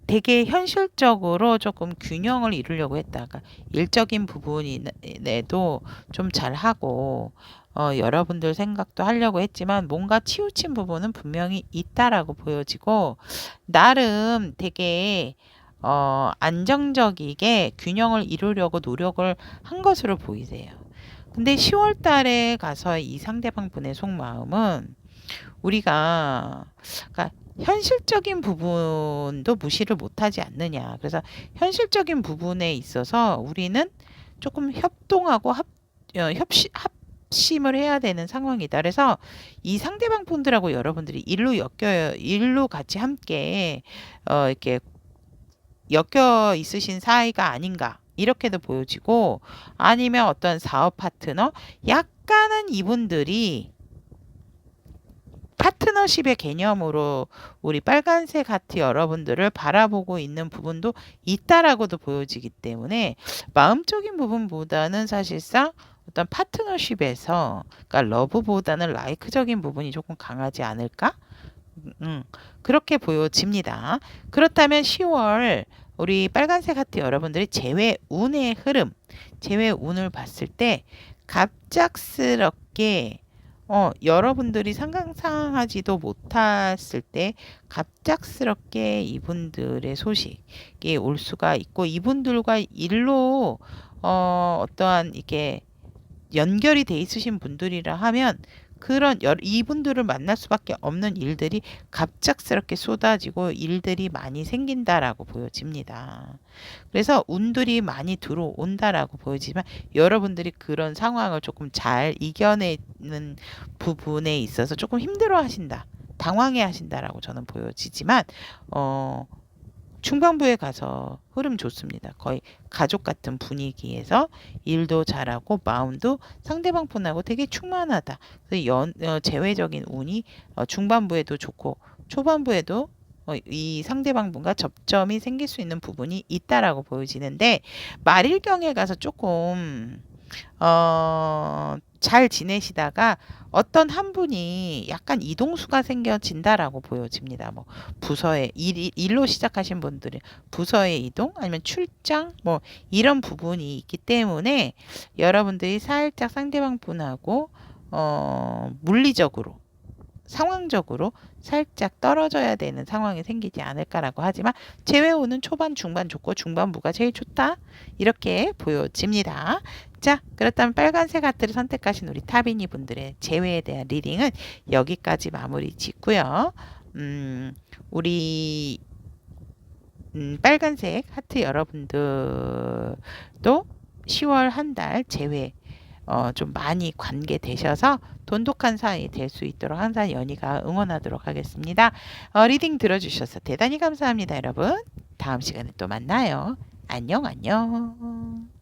되게 현실적으로 조금 균형을 이루려고 했다가 일적인 부분에도 좀 잘하고 여러분들 생각도 하려고 했지만 뭔가 치우친 부분은 분명히 있다라고 보여지고 나름 되게 안정적이게 균형을 이루려고 노력을 한 것으로 보이세요. 근데 10월 달에 가서 이 상대방 분의 속마음은 우리가 그러니까 현실적인 부분도 무시를 못하지 않느냐. 그래서 현실적인 부분에 있어서 우리는 조금 협동하고 합심을 해야 되는 상황이다. 그래서 이 상대방 분들하고 여러분들이 일로 같이 함께 이렇게 엮여 있으신 사이가 아닌가. 이렇게도 보여지고 아니면 어떤 사업 파트너 약간은 이분들이 파트너십의 개념으로 우리 빨간색 하트 여러분들을 바라보고 있는 부분도 있다라고도 보여지기 때문에 마음적인 부분보다는 사실상 어떤 파트너십에서 그러니까 러브보다는 라이크적인 부분이 조금 강하지 않을까? 그렇게 보여집니다. 그렇다면 10월 우리 빨간색 하트 여러분들이 재회 운의 흐름, 재회 운을 봤을 때 갑작스럽게 여러분들이 상상하지도 못했을 때 갑작스럽게 이분들의 소식이 올 수가 있고, 이분들과 일로 어떠한 이게 연결이 돼 있으신 분들이라 하면 그런 이분들을 만날 수밖에 없는 일들이 갑작스럽게 쏟아지고 일들이 많이 생긴다라고 보여집니다. 그래서 운들이 많이 들어온다라고 보여지만 여러분들이 그런 상황을 조금 잘 이겨내는 부분에 있어서 조금 힘들어 하신다. 당황해 하신다라고 저는 보여지지만 중반부에 가서 흐름 좋습니다. 거의 가족 같은 분위기에서 일도 잘하고 마음도 상대방 분하고 되게 충만하다. 그래서 재회적인 운이 중반부에도 좋고 초반부에도 이 상대방 분과 접점이 생길 수 있는 부분이 있다라고 보여지는데, 말일경에 가서 조금 잘 지내시다가 어떤 한 분이 약간 이동수가 생겨진다라고 보여집니다. 뭐 부서에 일로 시작하신 분들이 부서의 이동 아니면 출장 뭐 이런 부분이 있기 때문에 여러분들이 살짝 상대방 분하고 물리적으로 상황적으로 살짝 떨어져야 되는 상황이 생기지 않을까라고 하지만 재회오는 초반 중반 좋고 중반부가 제일 좋다 이렇게 보여집니다. 자, 그렇다면 빨간색 하트를 선택하신 우리 타비니 분들의 재회에 대한 리딩은 여기까지 마무리 짓고요. 우리 빨간색 하트 여러분들도 10월 한 달 재회 좀 많이 관계되셔서 돈독한 사이 될 수 있도록 항상 연희가 응원하도록 하겠습니다. 리딩 들어주셔서 대단히 감사합니다, 여러분. 다음 시간에 또 만나요. 안녕, 안녕.